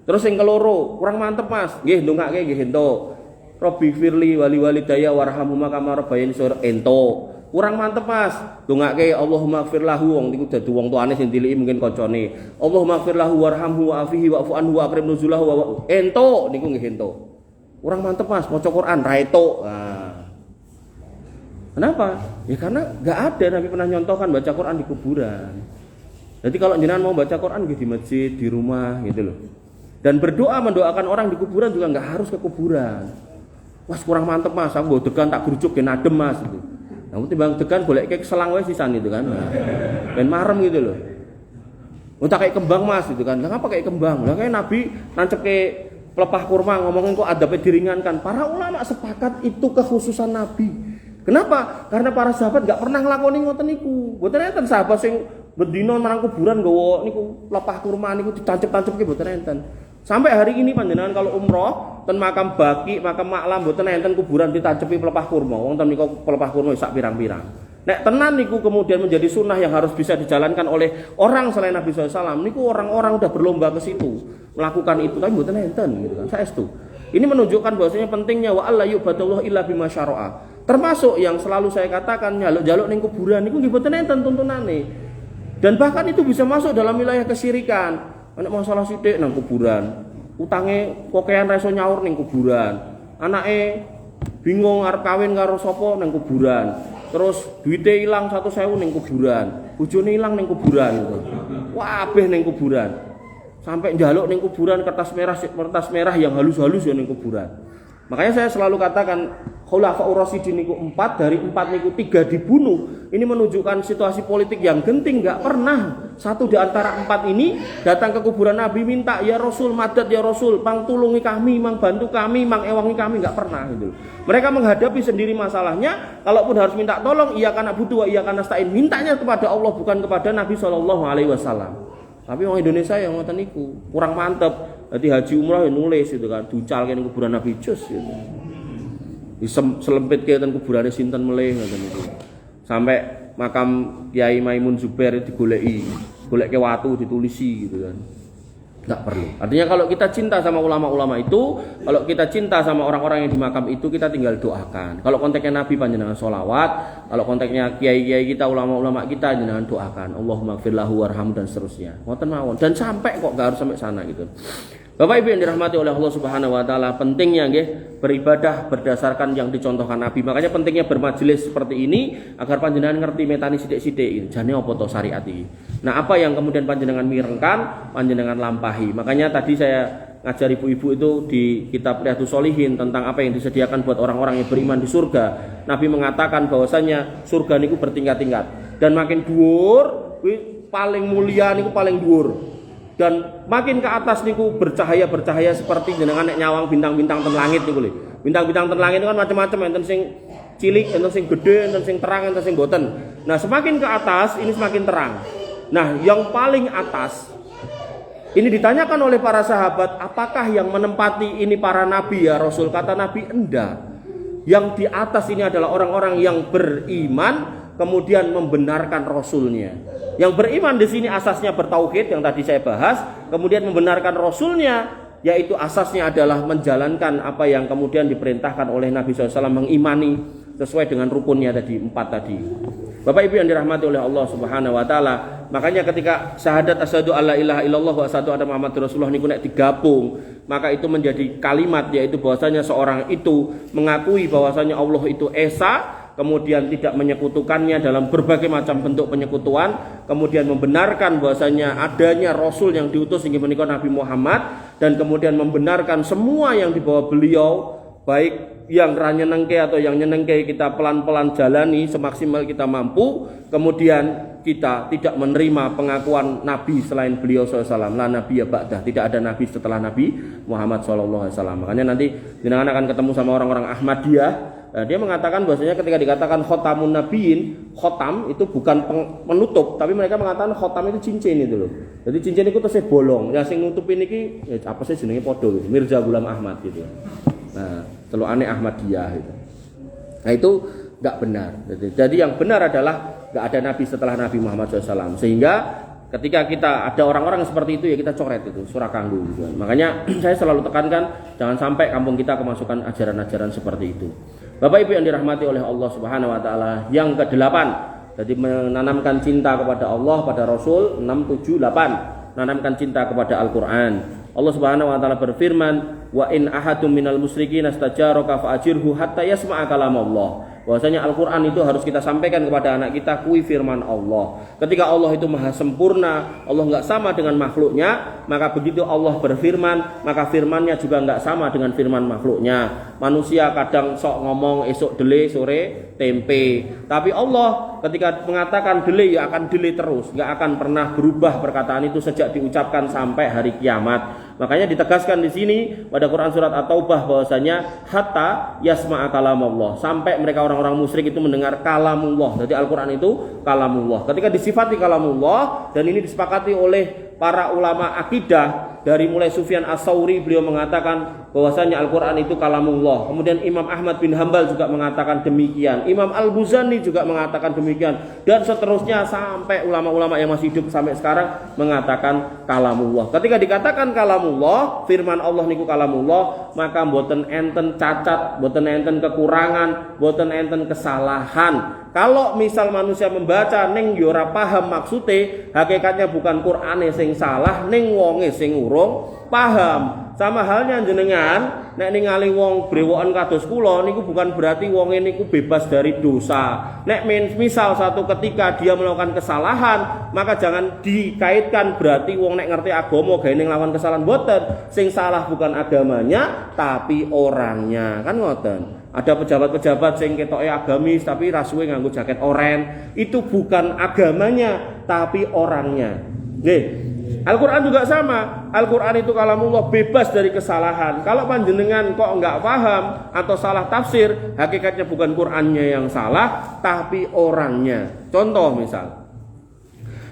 Terus yang keloro, kurang mantep Mas. Nggih ndongake nggih entuk. Robbi firli wali walidaya warhamhuma kama rabbayani shaghira entuk. Kurang mantep Mas. Ndongake Allahumma ighfir lahu wong niku dadi wong tuane sing diliki mungkin kancane. Allahumma ighfir lahu warhamhu wa'afihi wa'fu anhu wa akrim nuzulahu wa entuk niku nggih entuk. Kurang mantep Mas, maca Quran ra entuk. Nah. Kenapa? Ya karena enggak ada Nabi pernah nyontohkan baca Quran di kuburan. Jadi kalau jenengan mau baca Quran di masjid, di rumah gitu loh. Dan berdoa mendoakan orang di kuburan juga nggak harus ke kuburan. Mas kurang mantep Mas, aku bawa degan tak gerujuk ke nadem Mas gitu. Namun timbang degan boleh kayak selang wes sisan itu kan. Nah, ben marem gitu loh. Untuk kayak kembang Mas gitu kan. Kenapa kayak kembang? Lah kayak Nabi nancep ke pelepah kurma ngomongin kok adabnya diringankan. Para ulama sepakat itu kekhususan Nabi. Kenapa? Karena para sahabat nggak pernah nglakoni ngoten niku. Mboten enten sahabat sing bendina marang kuburan nggawa niku pelepah kurma niku ditancep-tancep mboten enten. Sampai hari ini panjenengan kalau umroh ten makam Baki, makam Maklam mboten enten kuburan ditancepi pelepah kurma. Wong ten niku pelepah kurma sak pirang-pirang. Nek tenan niku kemudian menjadi sunnah yang harus bisa dijalankan oleh orang selain Nabi SAW. Niku orang-orang udah berlomba ke situ melakukan itu, tapi mboten enten gitu kan. Saestu. Ini menunjukkan bahwasanya pentingnya wa alla yu'badallah illa bima syara'a. Termasuk yang selalu saya katakan nyaluk-jaluk ning kuburan niku nggih mboten enten tuntunane. Dan bahkan itu bisa masuk dalam wilayah kesyirikan. Anak masalah sithik nang kuburan. Utange kokean ra iso nyaur ning kuburan. Anake bingung arep kawin karo sapa ning kuburan. Terus duite ilang 100.000 ning kuburan. Bojone ilang ning kuburan gitu. Kabeh ning kuburan. Sampai njaluk ning kuburan kertas merah yang halus-halus ya ning kuburan. Makanya saya selalu katakan Khulafaur Rasyidin niku 4, dari 4 niku 3 dibunuh. Ini menunjukkan situasi politik yang genting. Gak pernah satu di antara 4 ini datang ke kuburan Nabi minta ya Rasul madad ya Rasul, mang tulungi kami, mang bantu kami, mang ewangi kami. Gak pernah gitu. Mereka menghadapi sendiri masalahnya. Kalaupun harus minta tolong, iya karena butuh, iya karena nasta'in, mintanya kepada Allah bukan kepada Nabi SAW. Tapi orang Indonesia yang ngoten niku kurang mantep. Jadi haji umrah yang nulis gitu kan, ducalke ning kuburan Nabi Jus gitu. Selempit ke kuburane sinten meleh ngoten niku. Sampai makam Kiai Maimun Zubair digoleki, goleke watu ditulisi gitu kan. Enggak perlu. Artinya kalau kita cinta sama ulama-ulama itu, kalau kita cinta sama orang-orang yang di makam itu, kita tinggal doakan. Kalau konteksnya Nabi panjenengan sholawat, kalau konteksnya kiai-kiai kita, ulama-ulama kita jenengan doakan. Allahumma ighfir lahu warhamhu dan seterusnya. Ngoten mawon. Dan sampai kok enggak harus sampai sana gitu. Bapak Ibu yang dirahmati oleh Allah Subhanahu wa taala, pentingnya nggih beribadah berdasarkan yang dicontohkan Nabi. Makanya pentingnya bermajelis seperti ini agar panjenengan ngerti metani sithik-sithik. Jane apa to syariat iki. Nah, apa yang kemudian panjenengan mirengkan, panjenengan lampahi. Makanya tadi saya ngajar ibu-ibu itu di kitab Riyadhus Shalihin tentang apa yang disediakan buat orang-orang yang beriman di surga. Nabi mengatakan bahwasanya surga niku bertingkat-tingkat dan makin dhuwur paling mulia niku paling dhuwur. Dan makin ke atas niku bercahaya seperti jenengan nek nyawang bintang-bintang ten langit niku lho. Bintang-bintang ten langit itu kan macam-macam, enten sing cilik, enten sing gede, enten sing terang, enten sing boten. Nah, semakin ke atas ini semakin terang. Nah, yang paling atas ini ditanyakan oleh para sahabat, apakah yang menempati ini para nabi ya Rasul? Kata Nabi, enggak. Yang di atas ini adalah orang-orang yang beriman kemudian membenarkan Rasulnya. Yang beriman di sini asasnya bertauhid yang tadi saya bahas, kemudian membenarkan Rasulnya, yaitu asasnya adalah menjalankan apa yang kemudian diperintahkan oleh Nabi SAW, mengimani sesuai dengan rukunnya tadi, 4 tadi. Bapak Ibu yang dirahmati oleh Allah Subhanahu wa taala, makanya ketika syahadat asyhadu alla ilaha illallah wa asyhadu anna muhammadar rasulullah niku nek digabung, maka itu menjadi kalimat, yaitu bahwasanya seorang itu mengakui bahwasanya Allah itu esa, kemudian tidak menyekutukannya dalam berbagai macam bentuk penyekutuan, kemudian membenarkan bahwasanya adanya rasul yang diutus inggih menika Nabi Muhammad, dan kemudian membenarkan semua yang dibawa beliau, baik yang nyenengke atau yang nyenengke kita pelan-pelan jalani semaksimal kita mampu. Kemudian kita tidak menerima pengakuan Nabi selain beliau SAW. La Nabi ya ba'dah, tidak ada Nabi setelah Nabi Muhammad SAW. Makanya nanti jenengan akan ketemu sama orang-orang Ahmadiyah. Nah, dia mengatakan bahwasanya ketika dikatakan khotamun nabiyin, khotam itu bukan penutup, tapi mereka mengatakan khotam itu cincin itu loh. Jadi cincin itu terus bolong. Ya sing nutupin iki apa sih jenenge podo gitu. Mirza Ghulam Ahmad gitu. Nah, celukane Ahmadiyah itu. Nah, itu enggak benar. Jadi yang benar adalah enggak ada nabi setelah Nabi Muhammad SAW. Sehingga ketika kita ada orang-orang seperti itu, ya kita coret itu, surah kanggu gitu. Makanya saya selalu tekankan jangan sampai kampung kita kemasukan ajaran-ajaran seperti itu. Bapak Ibu yang dirahmati oleh Allah Subhanahu wa taala, yang ke-8, jadi menanamkan cinta kepada Allah, pada Rasul. 6, 7, 8, menanamkan cinta kepada Al-Qur'an. Allah Subhanahu wa taala berfirman, wa in ahadum minal musyrikin astajaraka fa'ajirhu hatta yasma'a kalam Allah. Bahwasanya Al-Qur'an itu harus kita sampaikan kepada anak kita, kui firman Allah. Ketika Allah itu maha sempurna, Allah enggak sama dengan makhluknya, maka begitu Allah berfirman, maka firmannya juga enggak sama dengan firman makhluknya. Manusia kadang sok ngomong esok dele, sore tempe. Tapi Allah ketika mengatakan dele, ya akan dele terus, enggak akan pernah berubah perkataan itu sejak diucapkan sampai hari kiamat. Makanya ditegaskan di sini pada Quran surat At-Taubah bahwasanya hatta yasma'a kalamullah, sampai mereka orang-orang musyrik itu mendengar kalamullah. Jadi Al-Qur'an itu kalamullah. Ketika disifati kalamullah, dan ini disepakati oleh para ulama akidah, dari mulai Sufyan As-Tsauri beliau mengatakan bahwasanya Al-Qur'an itu kalamullah. Kemudian Imam Ahmad bin Hambal juga mengatakan demikian. Imam Al-Buzani juga mengatakan demikian, dan seterusnya sampai ulama-ulama yang masih hidup sampai sekarang mengatakan kalamullah. Ketika dikatakan kalamullah, firman Allah niku kalamullah, maka mboten enten cacat, mboten enten kekurangan, mboten enten kesalahan. Kalau misal manusia membaca ning yo ora paham maksude, hakikatnya bukan Qur'ane sing salah, ning wonge sing urung paham. Sama halnya jenengan nek ningali wong brewoken kados kula niku bukan berarti wonge niku bebas dari dosa. Nek misal satu ketika dia melakukan kesalahan, maka jangan dikaitkan berarti wong nek ngerti agama gawe ning lawan kesalahan. Mboten, sing salah bukan agamanya tapi orangnya. Kan ngoten. Ada pejabat-pejabat sing ketoke agamis tapi rasuwe nganggo jaket oren, itu bukan agamanya tapi orangnya. Nggih. Al-Qur'an juga sama. Al-Qur'an itu kalamullah, bebas dari kesalahan. Kalau panjenengan kok enggak paham atau salah tafsir, hakikatnya bukan Qur'annya yang salah tapi orangnya. Contoh misal,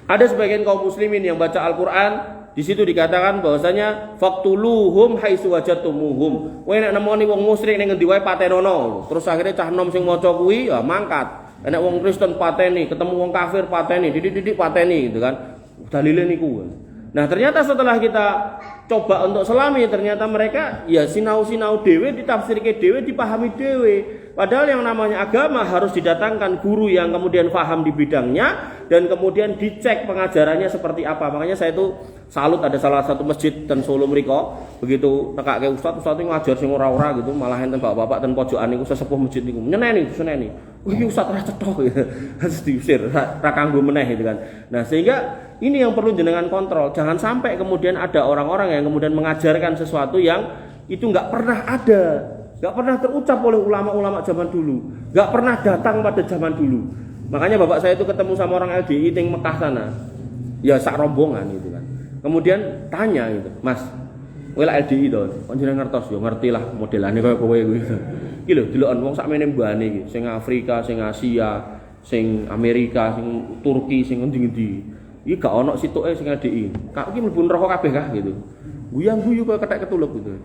ada sebagian kaum muslimin yang baca Al-Qur'an, di situ dikatakan bahwasanya faqtuluhum haitsu wajadtumuhum. Kowe nek nemoni wong musyrik ning ngendi wae patenono. Terus akhirnya cah nom sing maca kuwi ya mangkat. Nek wong Kristen pateni, ketemu wong kafir pateni, didik-didik pateni gitu kan. Dalile niku. Nah, ternyata setelah kita coba untuk selami, ternyata mereka ya sinau-sinau dhewe, ditafsirke dhewe, dipahami dhewe. Padahal yang namanya agama harus didatangkan guru yang kemudian paham di bidangnya, dan kemudian dicek pengajarannya seperti apa. Makanya saya itu salut, ada salah satu masjid ten Solo mriko, begitu nekake ustaz itu ngajar sing ora-ora gitu, malah enten bapak-bapak ten pojokan niku sesepuh masjid niku nyeneni. Iki ustaz ora cetha gitu. Harus diusir, ra kanggo meneh gitu kan. Nah, sehingga ini yang perlu jenengan kontrol. Jangan sampai kemudian ada orang-orang yang kemudian mengajarkan sesuatu yang itu enggak pernah ada, enggak pernah terucap oleh ulama-ulama zaman dulu, enggak pernah datang pada zaman dulu. Makanya bapak saya itu ketemu sama orang LDI di Mekah sana, ya sak rombongan gitu kan. Kemudian tanya gitu, Mas, kowe lak LDI to, kok jenengan ngertos? Ya ngerti lah modelane koyo kowe gitu. Iki lho deloken wong sakmene mbane iki, sing Afrika, sing Asia, sing Amerika, sing Turki, sing endi-endi. Iki gak ono situke sing LDI. Kak iki mlebu neraka kabeh kah gitu. Guyang-guyu koyo kethek ketulup gitu.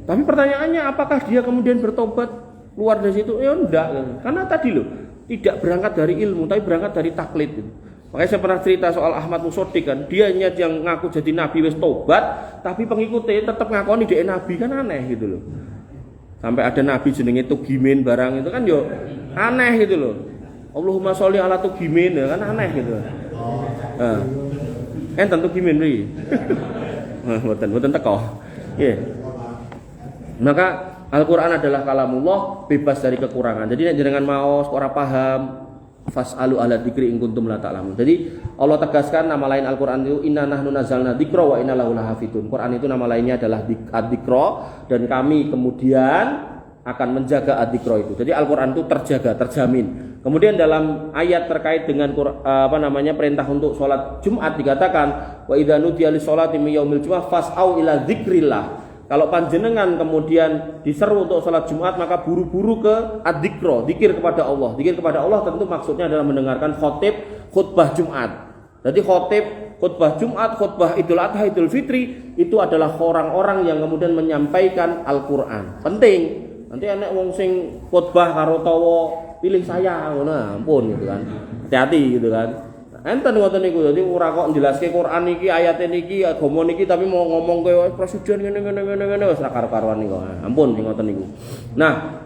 Tapi pertanyaannya, apakah dia kemudian bertobat keluar dari situ? Ya enggak. Karena tadi loh, tidak berangkat dari ilmu, tapi berangkat dari taklid gitu. Makanya saya pernah cerita soal Ahmad Musodik kan, dia yang ngaku jadi nabi wis tobat, tapi pengikutnya tetap ngakoni dia nabi, kan aneh gitu loh. Sampai ada nabi jenenge Tugimin barang itu kan yo aneh gitu loh. Allahumma sholli ala Tugimin ya kan aneh gitu. Heeh. Enten Tugimin iki. Mboten teko. Nggih. Maka Al-Qur'an adalah kalamullah, bebas dari kekurangan. Jadi nek jenengan maos kok ora paham, fas'alu ala dzikri in kuntum la ta'lamun. Jadi Allah tegaskan nama lain Al-Qur'an itu inna nahnu nazzalna dzikra wa inna lahu lahafidun. Quran itu nama lainnya adalah ad-dzikra dan kami kemudian akan menjaga ad-dzikra itu. Jadi Al-Qur'an itu terjaga, terjamin. Kemudian dalam ayat terkait dengan perintah untuk sholat Jumat dikatakan wa idza nudiya lis sholati min yaumil jumu'ah fas'au ila dzikrillah. Kalau panjenengan kemudian diseru untuk sholat Jumat maka buru-buru ke ad-dzikra, zikir kepada Allah. Zikir kepada Allah tentu maksudnya adalah mendengarkan khutbah Jumat. Jadi khutbah Jumat, khutbah Idul Adha, Idul Fitri itu adalah orang-orang yang kemudian menyampaikan Al-Qur'an. Penting. Nanti anak wong sing khutbah karo tawa pilih saya ngono ampun gitu kan. Hati-hati gitu kan. Enten ngoten niku dadi ora kok njelaske Quran iki ayat niki agama niki tapi mau ngomong kowe presiden ngene wis ra karo-karuan niku. Ampun sing ngoten niku. Nah,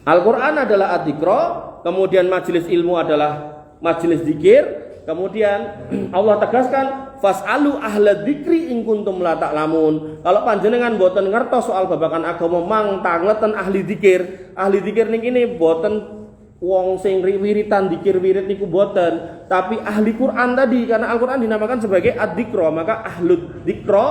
Al-Qur'an adalah ad-dzikra, kemudian majelis ilmu adalah majelis zikir, kemudian Allah tegaskan fas'alu ahla dzikri in kuntum la ta'lamun. Kalau panjenengan boten ngertos soal babagan agama mang tangeten ahli zikir. Ahli zikir niki boten wong sing wiritan dikir wirid niku boten, tapi ahli Quran tadi karena Al-Qur'an dinamakan sebagai ad-dzikra, maka ahlud dzikra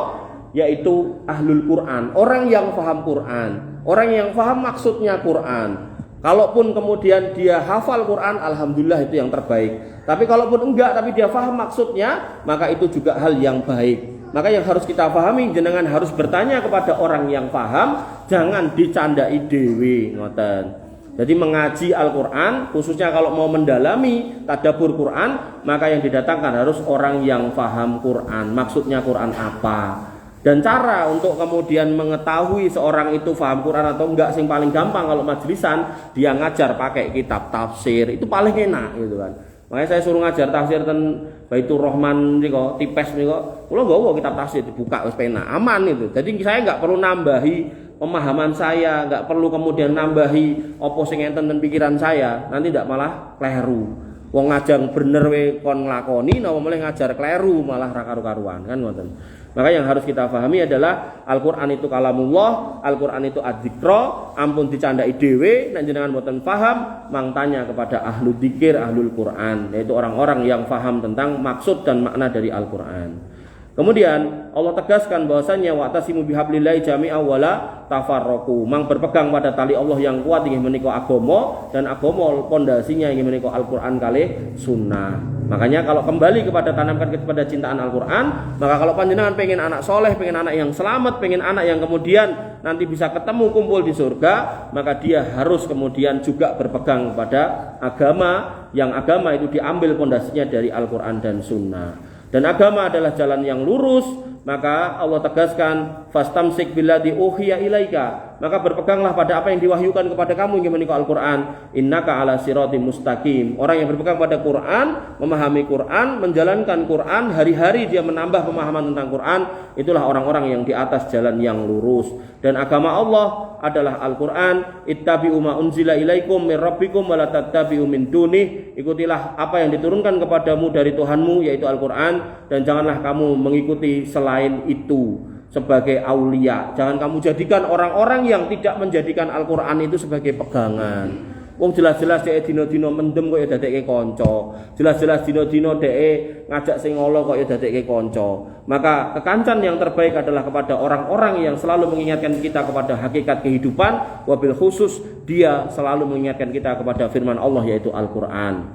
yaitu ahlul Quran, orang yang paham Quran, orang yang paham maksudnya Quran. Kalaupun kemudian dia hafal Quran, alhamdulillah itu yang terbaik. Tapi kalaupun enggak tapi dia paham maksudnya, maka itu juga hal yang baik. Maka yang harus kita pahami, jenengan harus bertanya kepada orang yang paham, jangan dicandai dhewe ngoten. Jadi mengaji Al-Quran, khususnya kalau mau mendalami tadabbur Quran, maka yang didatangkan harus orang yang paham Quran. Maksudnya Quran apa? Dan cara untuk kemudian mengetahui seorang itu paham Quran atau enggak, sing paling gampang kalau majlisan dia ngajar pakai kitab tafsir, itu paling enak gitu kan. Makanya saya suruh ngajar tafsir ten Baitur Rahman niku, tipes niku. Kula nggawa kitab tafsir dibuka wis penak, aman itu. Jadi saya enggak perlu nambahi pemahaman saya, enggak perlu kemudian nambahi apa sing enten ten pikiran saya, nanti ndak malah kleru. Wong ngajar bener we kon nglakoni, napa mulai ngajar kleru malah ra karu-karuan kan ngoten. Maka yang harus kita pahami adalah Al-Qur'an itu kalamullah, Al-Qur'an itu ad-dzikra, ampun dicandai dhewe nek jenengan mboten paham, mang tanya kepada ahlu dzikir, ahlul Qur'an, yaitu orang-orang yang paham tentang maksud dan makna dari Al-Qur'an. Kemudian Allah tegaskan bahwasanya wa'tasimu bihablillahi jami'an wala tafarraqu. Mang berpegang pada tali Allah yang kuat inggih menika agama, dan agama pondasinya inggih menika Al-Qur'an kalih sunnah. Makanya kalau kembali kepada tanamkan kepada cintaan Al-Qur'an, maka kalau panjenengan pengen anak soleh, pengen anak yang selamat, pengen anak yang kemudian nanti bisa ketemu kumpul di surga, maka dia harus kemudian juga berpegang pada agama, yang agama itu diambil pondasinya dari Al-Qur'an dan sunnah. Dan agama adalah jalan yang lurus, maka Allah tegaskan fastamsik billadzi uhiya ilaika, maka berpeganglah pada apa yang diwahyukan kepada kamu yang menika Al-Qur'an, innaka ala siratim mustaqim. Orang yang berpegang pada Quran, memahami Quran, menjalankan Quran, hari-hari dia menambah pemahaman tentang Quran, itulah orang-orang yang di atas jalan yang lurus. Dan agama Allah adalah Al-Qur'an, ittabi'u ma unzila ilaikum mir rabbikum wa la tattabi'u min dunih. Ikutilah apa yang diturunkan kepadamu dari Tuhanmu yaitu Al-Qur'an, dan janganlah kamu mengikuti selain itu sebagai aulia. Jangan kamu jadikan orang-orang yang tidak menjadikan Al-Qur'an itu sebagai pegangan. Wong jelas-jelas dhek dina-dina mendem kok ya dadekke kanca. Jelas-jelas dina-dina dhek ngajak sing ngolo kok ya dadekke kanca. Maka kekancan yang terbaik adalah kepada orang-orang yang selalu mengingatkan kita kepada hakikat kehidupan, wabil khusus dia selalu mengingatkan kita kepada firman Allah yaitu Al-Qur'an.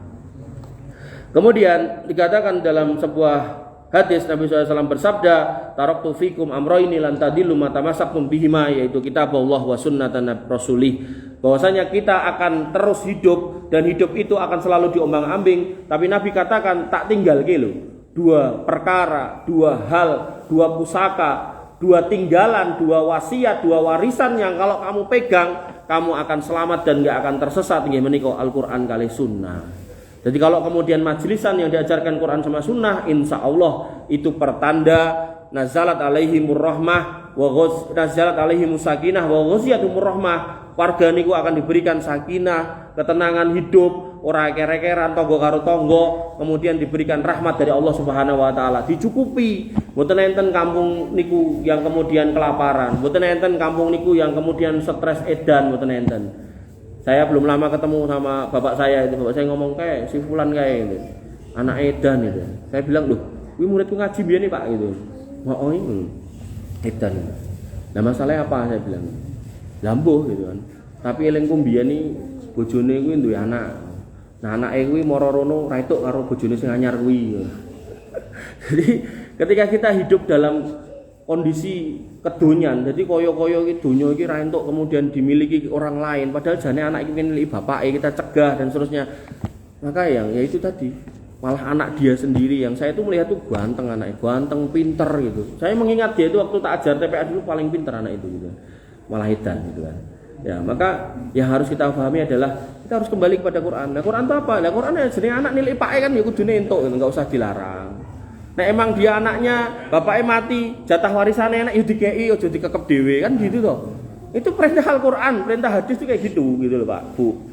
Kemudian dikatakan dalam sebuah hadis Nabi SAW bersabda, taraktu fikum amroini lan tadillu ma tamassaktum bihima, yaitu kitab Allah wa sunnatan rasulih. Bahwasanya kita akan terus hidup, dan hidup itu akan selalu diombang-ambing, tapi Nabi katakan tak tinggal kilo. Dua perkara, dua hal, dua pusaka, dua tinggalan, dua wasiat, dua warisan yang kalau kamu pegang, kamu akan selamat dan gak akan tersesat. Inggih menika Al-Qur'an kali sunnah. Jadi kalau kemudian majlisan yang diajarkan Quran sama sunnah, insya Allah itu pertanda nazalat alaihimur rahmah, wa nazalat alaihim sakinah wa ghasyiatumur rahmah. Warga niku akan diberikan sakinah, ketenangan hidup, ora kere-keran tangga karo tangga, kemudian diberikan rahmat dari Allah Subhanahu wa taala, dicukupi. Mboten enten kampung niku yang kemudian kelaparan, mboten enten kampung niku yang kemudian stres edan, mboten enten. Saya belum lama ketemu sama bapak saya itu, bapak saya ngomong kayak si fulan kayak gitu. Anak edan itu. Saya bilang, "Loh, kuwi muridku ngaji biyen nih, Pak," gitu. "Oh, ini edan." Nah, masalahnya apa saya bilang? Lambuh gitu kan. Tapi elingku mbiyen iki bojone kuwi duwe anak. Nah, anake kuwi mara rono ra entuk karo bojone sing anyar kuwi. Jadi ketika kita hidup dalam kondisi kedonyan, jadi koyo-koyo iki donya iki ra entuk kemudian dimiliki orang lain, padahal jane anak iki miliki bapake, kita cegah dan seterusnya. Maka ya itu tadi, malah anak dia sendiri yang saya itu melihat tuh ganteng anaknya, ganteng, pinter gitu. Saya mengingat dia itu waktu tak ajar TPA dulu paling pinter anak itu gitu. Malah edan gitu kan. Ya, maka yang harus kita pahami adalah kita harus kembali kepada Quran. Nah, Quran itu apa? Nah, Quran ya jenenge anak nilai pake kan ya kudune entuk gitu, enggak usah dilarang. Nah, emang dia anaknya, bapaknya mati, jatah warisannya enak ya dikei aja dikekep dhewe kan gitu toh. Itu perintah Al-Quran, perintah hadis itu kayak gitu loh, Pak, Bu.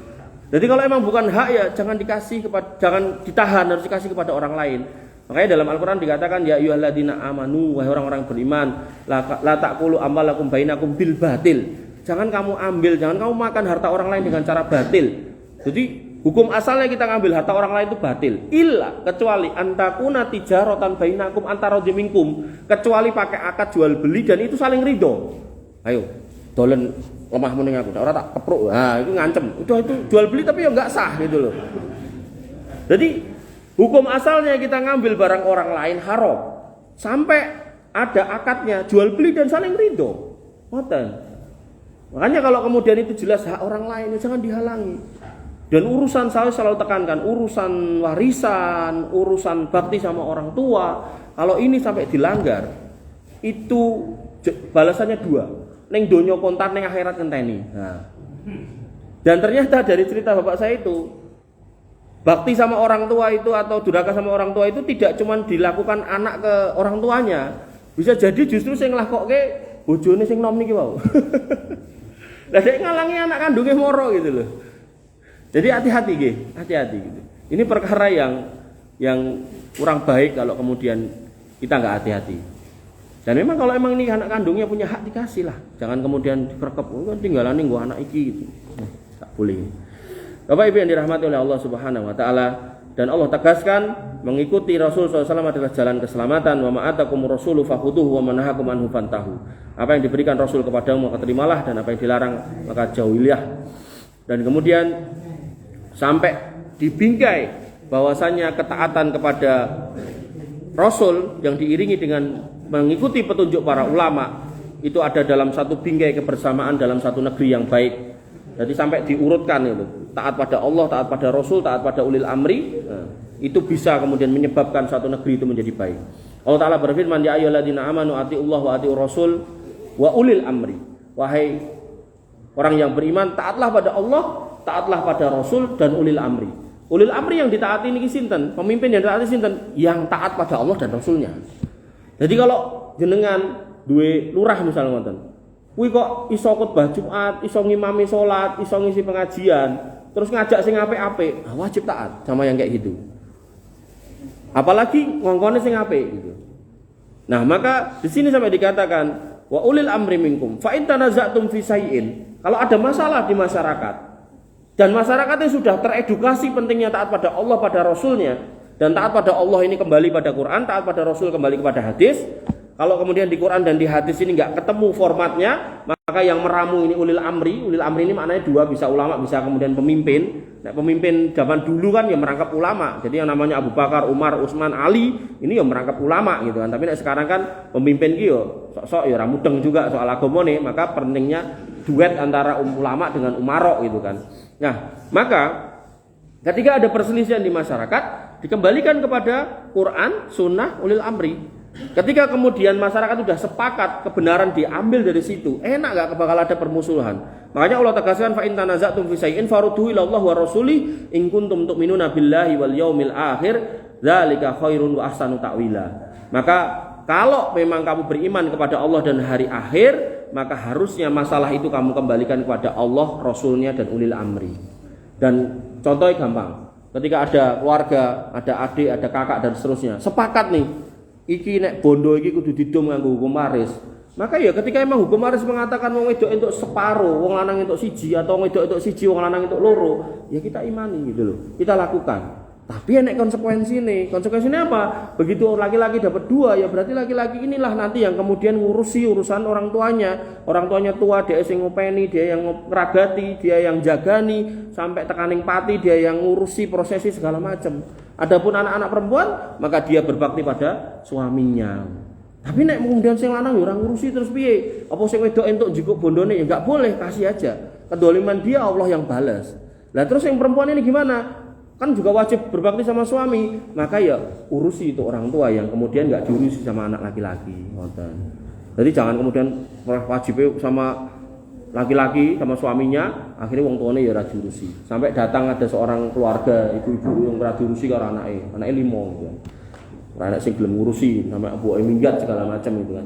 Jadi kalau emang bukan hak ya jangan dikasih kepada, jangan ditahan, harus dikasih kepada orang lain. Makanya dalam Al-Quran dikatakan ya ayyuhalladzina amanu, wahai orang-orang beriman, la taqulu amwalakum bainakum bil batil. Jangan kamu ambil, jangan kamu makan harta orang lain dengan cara batil. Jadi hukum asalnya kita ngambil harta orang lain itu batil. Illa kecuali antakuna tijaratan bainakum antara minkum, kecuali pakai akad jual beli dan itu saling ridho. Ayo, dolen lemah mending aku, ora tak kepruk. Nah, itu ngancem. Itu jual beli tapi ya enggak sah gitu loh. Jadi hukum asalnya kita ngambil barang orang lain haram sampai ada akadnya jual beli dan saling ridho. Ngoten. Makanya kalau kemudian itu jelas hak orang lain, jangan dihalangi. Dan urusan saya selalu tekankan, urusan warisan, urusan bakti sama orang tua, kalau ini sampai dilanggar, itu balasannya dua. Neng donyo kontan, neng akhirat ngenteni. Nah. Dan ternyata dari cerita bapak saya itu, bakti sama orang tua itu atau durhaka sama orang tua itu tidak cuma dilakukan anak ke orang tuanya, bisa jadi justru sing nglakokke bojone sing nom niki wae. Lah dhek ngalangi anak kandungnya moro gitu loh. Jadi hati-hati nggih, hati-hati gitu. Ini perkara yang kurang baik kalau kemudian kita enggak hati-hati. Dan memang kalau emang ini anak kandungnya punya hak dikasih lah. Jangan kemudian dikerekep, oh, tinggalane nggo anak iki gitu. Tak boleh. Bapak Ibu yang dirahmati oleh Allah Subhanahu wa taala, dan Allah tegaskan mengikuti Rasul SAW adalah jalan keselamatan. Wa ma'atakumur rasulu fakhuduhu wa manahakum anhu fantahu. Apa yang diberikan Rasul kepadamu maka terimalah, dan apa yang dilarang maka jauhilah. Dan kemudian sampai dibingkai bahwasanya ketaatan kepada Rasul yang diiringi dengan mengikuti petunjuk para ulama itu ada dalam satu bingkai kebersamaan dalam satu negeri yang baik. Jadi sampai diurutkan itu, taat pada Allah, taat pada Rasul, taat pada ulil amri, nah, itu bisa kemudian menyebabkan satu negeri itu menjadi baik. Allah Ta'ala berfirman, ya ayyuhalladzina amanu atiullah wa atiur rasul wa ulil amri. Wahai orang yang beriman, taatlah pada Allah, taatlah pada Rasul dan ulil amri. Ulil amri yang ditaati niki sinten? Pemimpin yang ditaati sinten? Yang taat pada Allah dan Rasulnya. Jadi kalau jenengan duwe lurah misalnya ngoten, kuwi kok iso khotbah Jumat, iso ngimami salat, iso ngisi pengajian, terus ngajak sing apik-apik, nah, wajib taat sama yang kayak gitu. Apalagi ngongkone sing apik gitu. Nah, maka di sini sampai dikatakan wa ulil amri minkum fa in tanaza'tum fi syai'in. Kalau ada masalah di masyarakat dan masyarakatnya sudah teredukasi pentingnya taat pada Allah, pada Rasulnya, dan taat pada Allah ini kembali pada Quran, taat pada Rasul kembali kepada hadis. Kalau kemudian di Quran dan di hadis ini nggak ketemu formatnya, maka yang meramu ini ulil amri. Ulil amri ini maknanya dua, bisa ulama, bisa kemudian pemimpin. Nah, pemimpin zaman dulu kan yang merangkap ulama. Jadi yang namanya Abu Bakar, Umar, Utsman, Ali ini yang merangkap ulama gitu kan. Tapi sekarang kan pemimpin gitu sok-sok ya ramudeng juga soal agama nih, maka pentingnya duet antara ulama dengan umaro gitu kan. Nah, maka ketika ada perselisihan di masyarakat, dikembalikan kepada Quran, Sunnah, ulil amri. Ketika kemudian masyarakat sudah sepakat, kebenaran diambil dari situ, enak gak bakal ada permusuhan. Makanya Allah tegaskan fa in tanaza'tum fi syai'in farudduhu ila Allah wa rasulih in kuntum tu'minuna billahi wal yaumil akhir dzalika khairun wa ahsanu ta'wila. Maka kalau memang kamu beriman kepada Allah dan hari akhir, maka harusnya masalah itu kamu kembalikan kepada Allah, Rasulnya, dan ulil amri. Dan contohnya gampang, ketika ada keluarga, ada adik, ada kakak, dan seterusnya, sepakat nih, iki nek bondo iki kudu didom nganggo hukum waris. Maka ya ketika emang hukum waris mengatakan wong wedok entuk separuh, wong lanang entuk siji, atau wong wedok entuk siji, wong lanang entuk loro, ya kita imani gitu loh, kita lakukan. Tapi enek konsekuensinya apa? Begitu laki-laki dapat 2, ya berarti laki-laki inilah nanti yang kemudian ngurusi urusan orang tuanya tua, dia yang ngopeni, dia yang ngeragati, dia yang jagani sampai tekaning pati, dia yang ngurusi prosesi segala macam. Adapun anak-anak perempuan, maka dia berbakti pada suaminya. Tapi nek kemudian sing lanang ya ora ngurusi terus piye? Apa sing wedok entuk njikuk bondone ya enggak boleh, kasih aja. Kedoliman dia Allah yang balas. Lah terus yang perempuan ini gimana? Kan juga wajib berbakti sama suami, maka ya urusi itu orang tua yang kemudian nggak diurusi sama anak laki-laki. Jadi jangan kemudian wajib sama laki-laki sama suaminya, akhirnya wong tuane ya ora diurusi. Sampai datang ada seorang keluarga ibu-ibu yang ora diurusi karo anake 5 gitu. Anak sing gelem ngurusi sama abu minggat segala macam itu kan.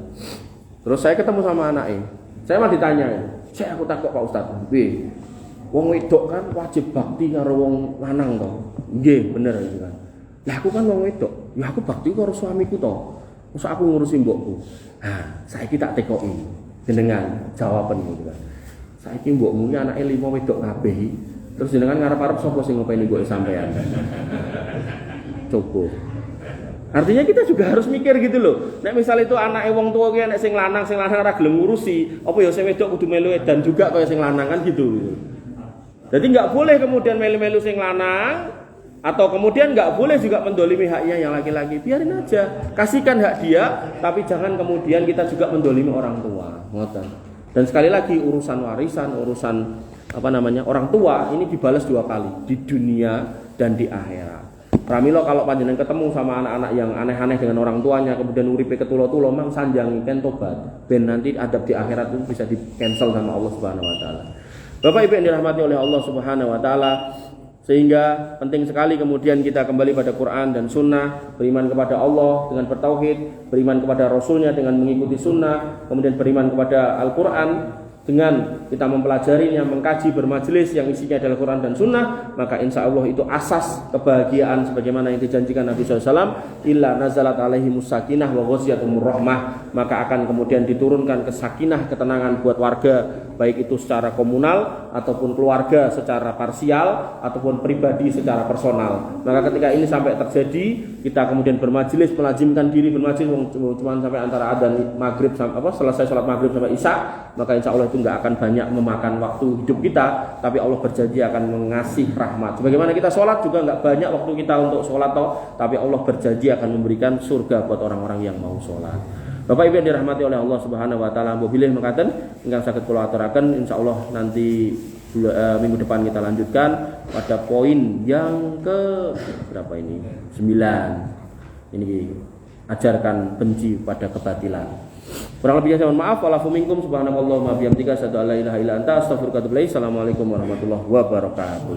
Terus saya ketemu sama anake. Saya malah ditanya, aku takut Pak Ustaz, wong wedok kan wajib bakti karo wong lanang to. Nggih, bener gitu kan. Lah aku kan wong wedok, ya aku bakti karo suamiku to. Mosok aku ngurusi mbokku. Nah, saiki tak tekoki jenengan jawaban gitu kan. Saiki mbokmu iki anake 5 wedok kabeh. Terus jenengan ngarep-arep sapa sing ngopeni mboke sampean? Coba. Artinya kita juga harus mikir gitu loh. Nek misal itu anake wong tua ki nek sing lanang ora gelem ngurusi, apa ya sing wedok kudu melu edan juga kaya sing lanang kan gitu. Jadi nggak boleh kemudian melu-melu sing lanang, atau kemudian nggak boleh juga mendolimi haknya yang laki-laki. Biarin aja, kasihkan hak dia, tapi jangan kemudian kita juga mendolimi orang tua. Dan sekali lagi urusan warisan, urusan orang tua ini dibalas 2 kali, di dunia dan di akhirat. Pramila kalau panjenengan ketemu sama anak-anak yang aneh-aneh dengan orang tuanya, kemudian uripe ketulo-tulo, mang sanjangi ken tobat, ben nanti adab di akhirat itu bisa di cancel sama Allah Subhanahu wa taala. Bapak Ibu yang dirahmati oleh Allah Subhanahu wa taala, sehingga penting sekali kemudian kita kembali pada Quran dan Sunnah, beriman kepada Allah dengan bertauhid, beriman kepada Rasulnya dengan mengikuti Sunnah, kemudian beriman kepada Al-Quran dengan kita mempelajarinya, mengkaji, bermajelis yang isinya adalah Quran dan Sunnah, maka insya Allah itu asas kebahagiaan sebagaimana yang dijanjikan Nabi SAW. Illa nazalat alaihimus sakinah wa ghasyiatumur rahmah, maka akan kemudian diturunkan kesakinah, ketenangan buat warga, baik itu secara komunal ataupun keluarga secara parsial ataupun pribadi secara personal. Maka ketika ini sampai terjadi, kita kemudian bermajelis, melazimkan diri bermajelis cuma sampai antara adzan maghrib selesai sholat maghrib sampai isya, maka insya Allah itu nggak akan banyak memakan waktu hidup kita, tapi Allah berjanji akan mengasih rahmat. Sebagaimana kita sholat juga nggak banyak waktu kita untuk sholat tapi Allah berjanji akan memberikan surga buat orang-orang yang mau sholat. Bapak Ibu yang dirahmati oleh Allah Subhanahu wa taala, mbok bilih mekaten ingkang saged kula aturaken, insyaallah nanti minggu depan kita lanjutkan pada poin yang ke berapa ini? 9. Ini ajarkan benci pada kebatilan. Kurang lebihnya saya mohon maaf. Walafu minkum subhanakallahumma bihamdika asyhadu an la ilaha illa anta astaghfiruka wa atubu ilaik. Assalamualaikum warahmatullahi wabarakatuh.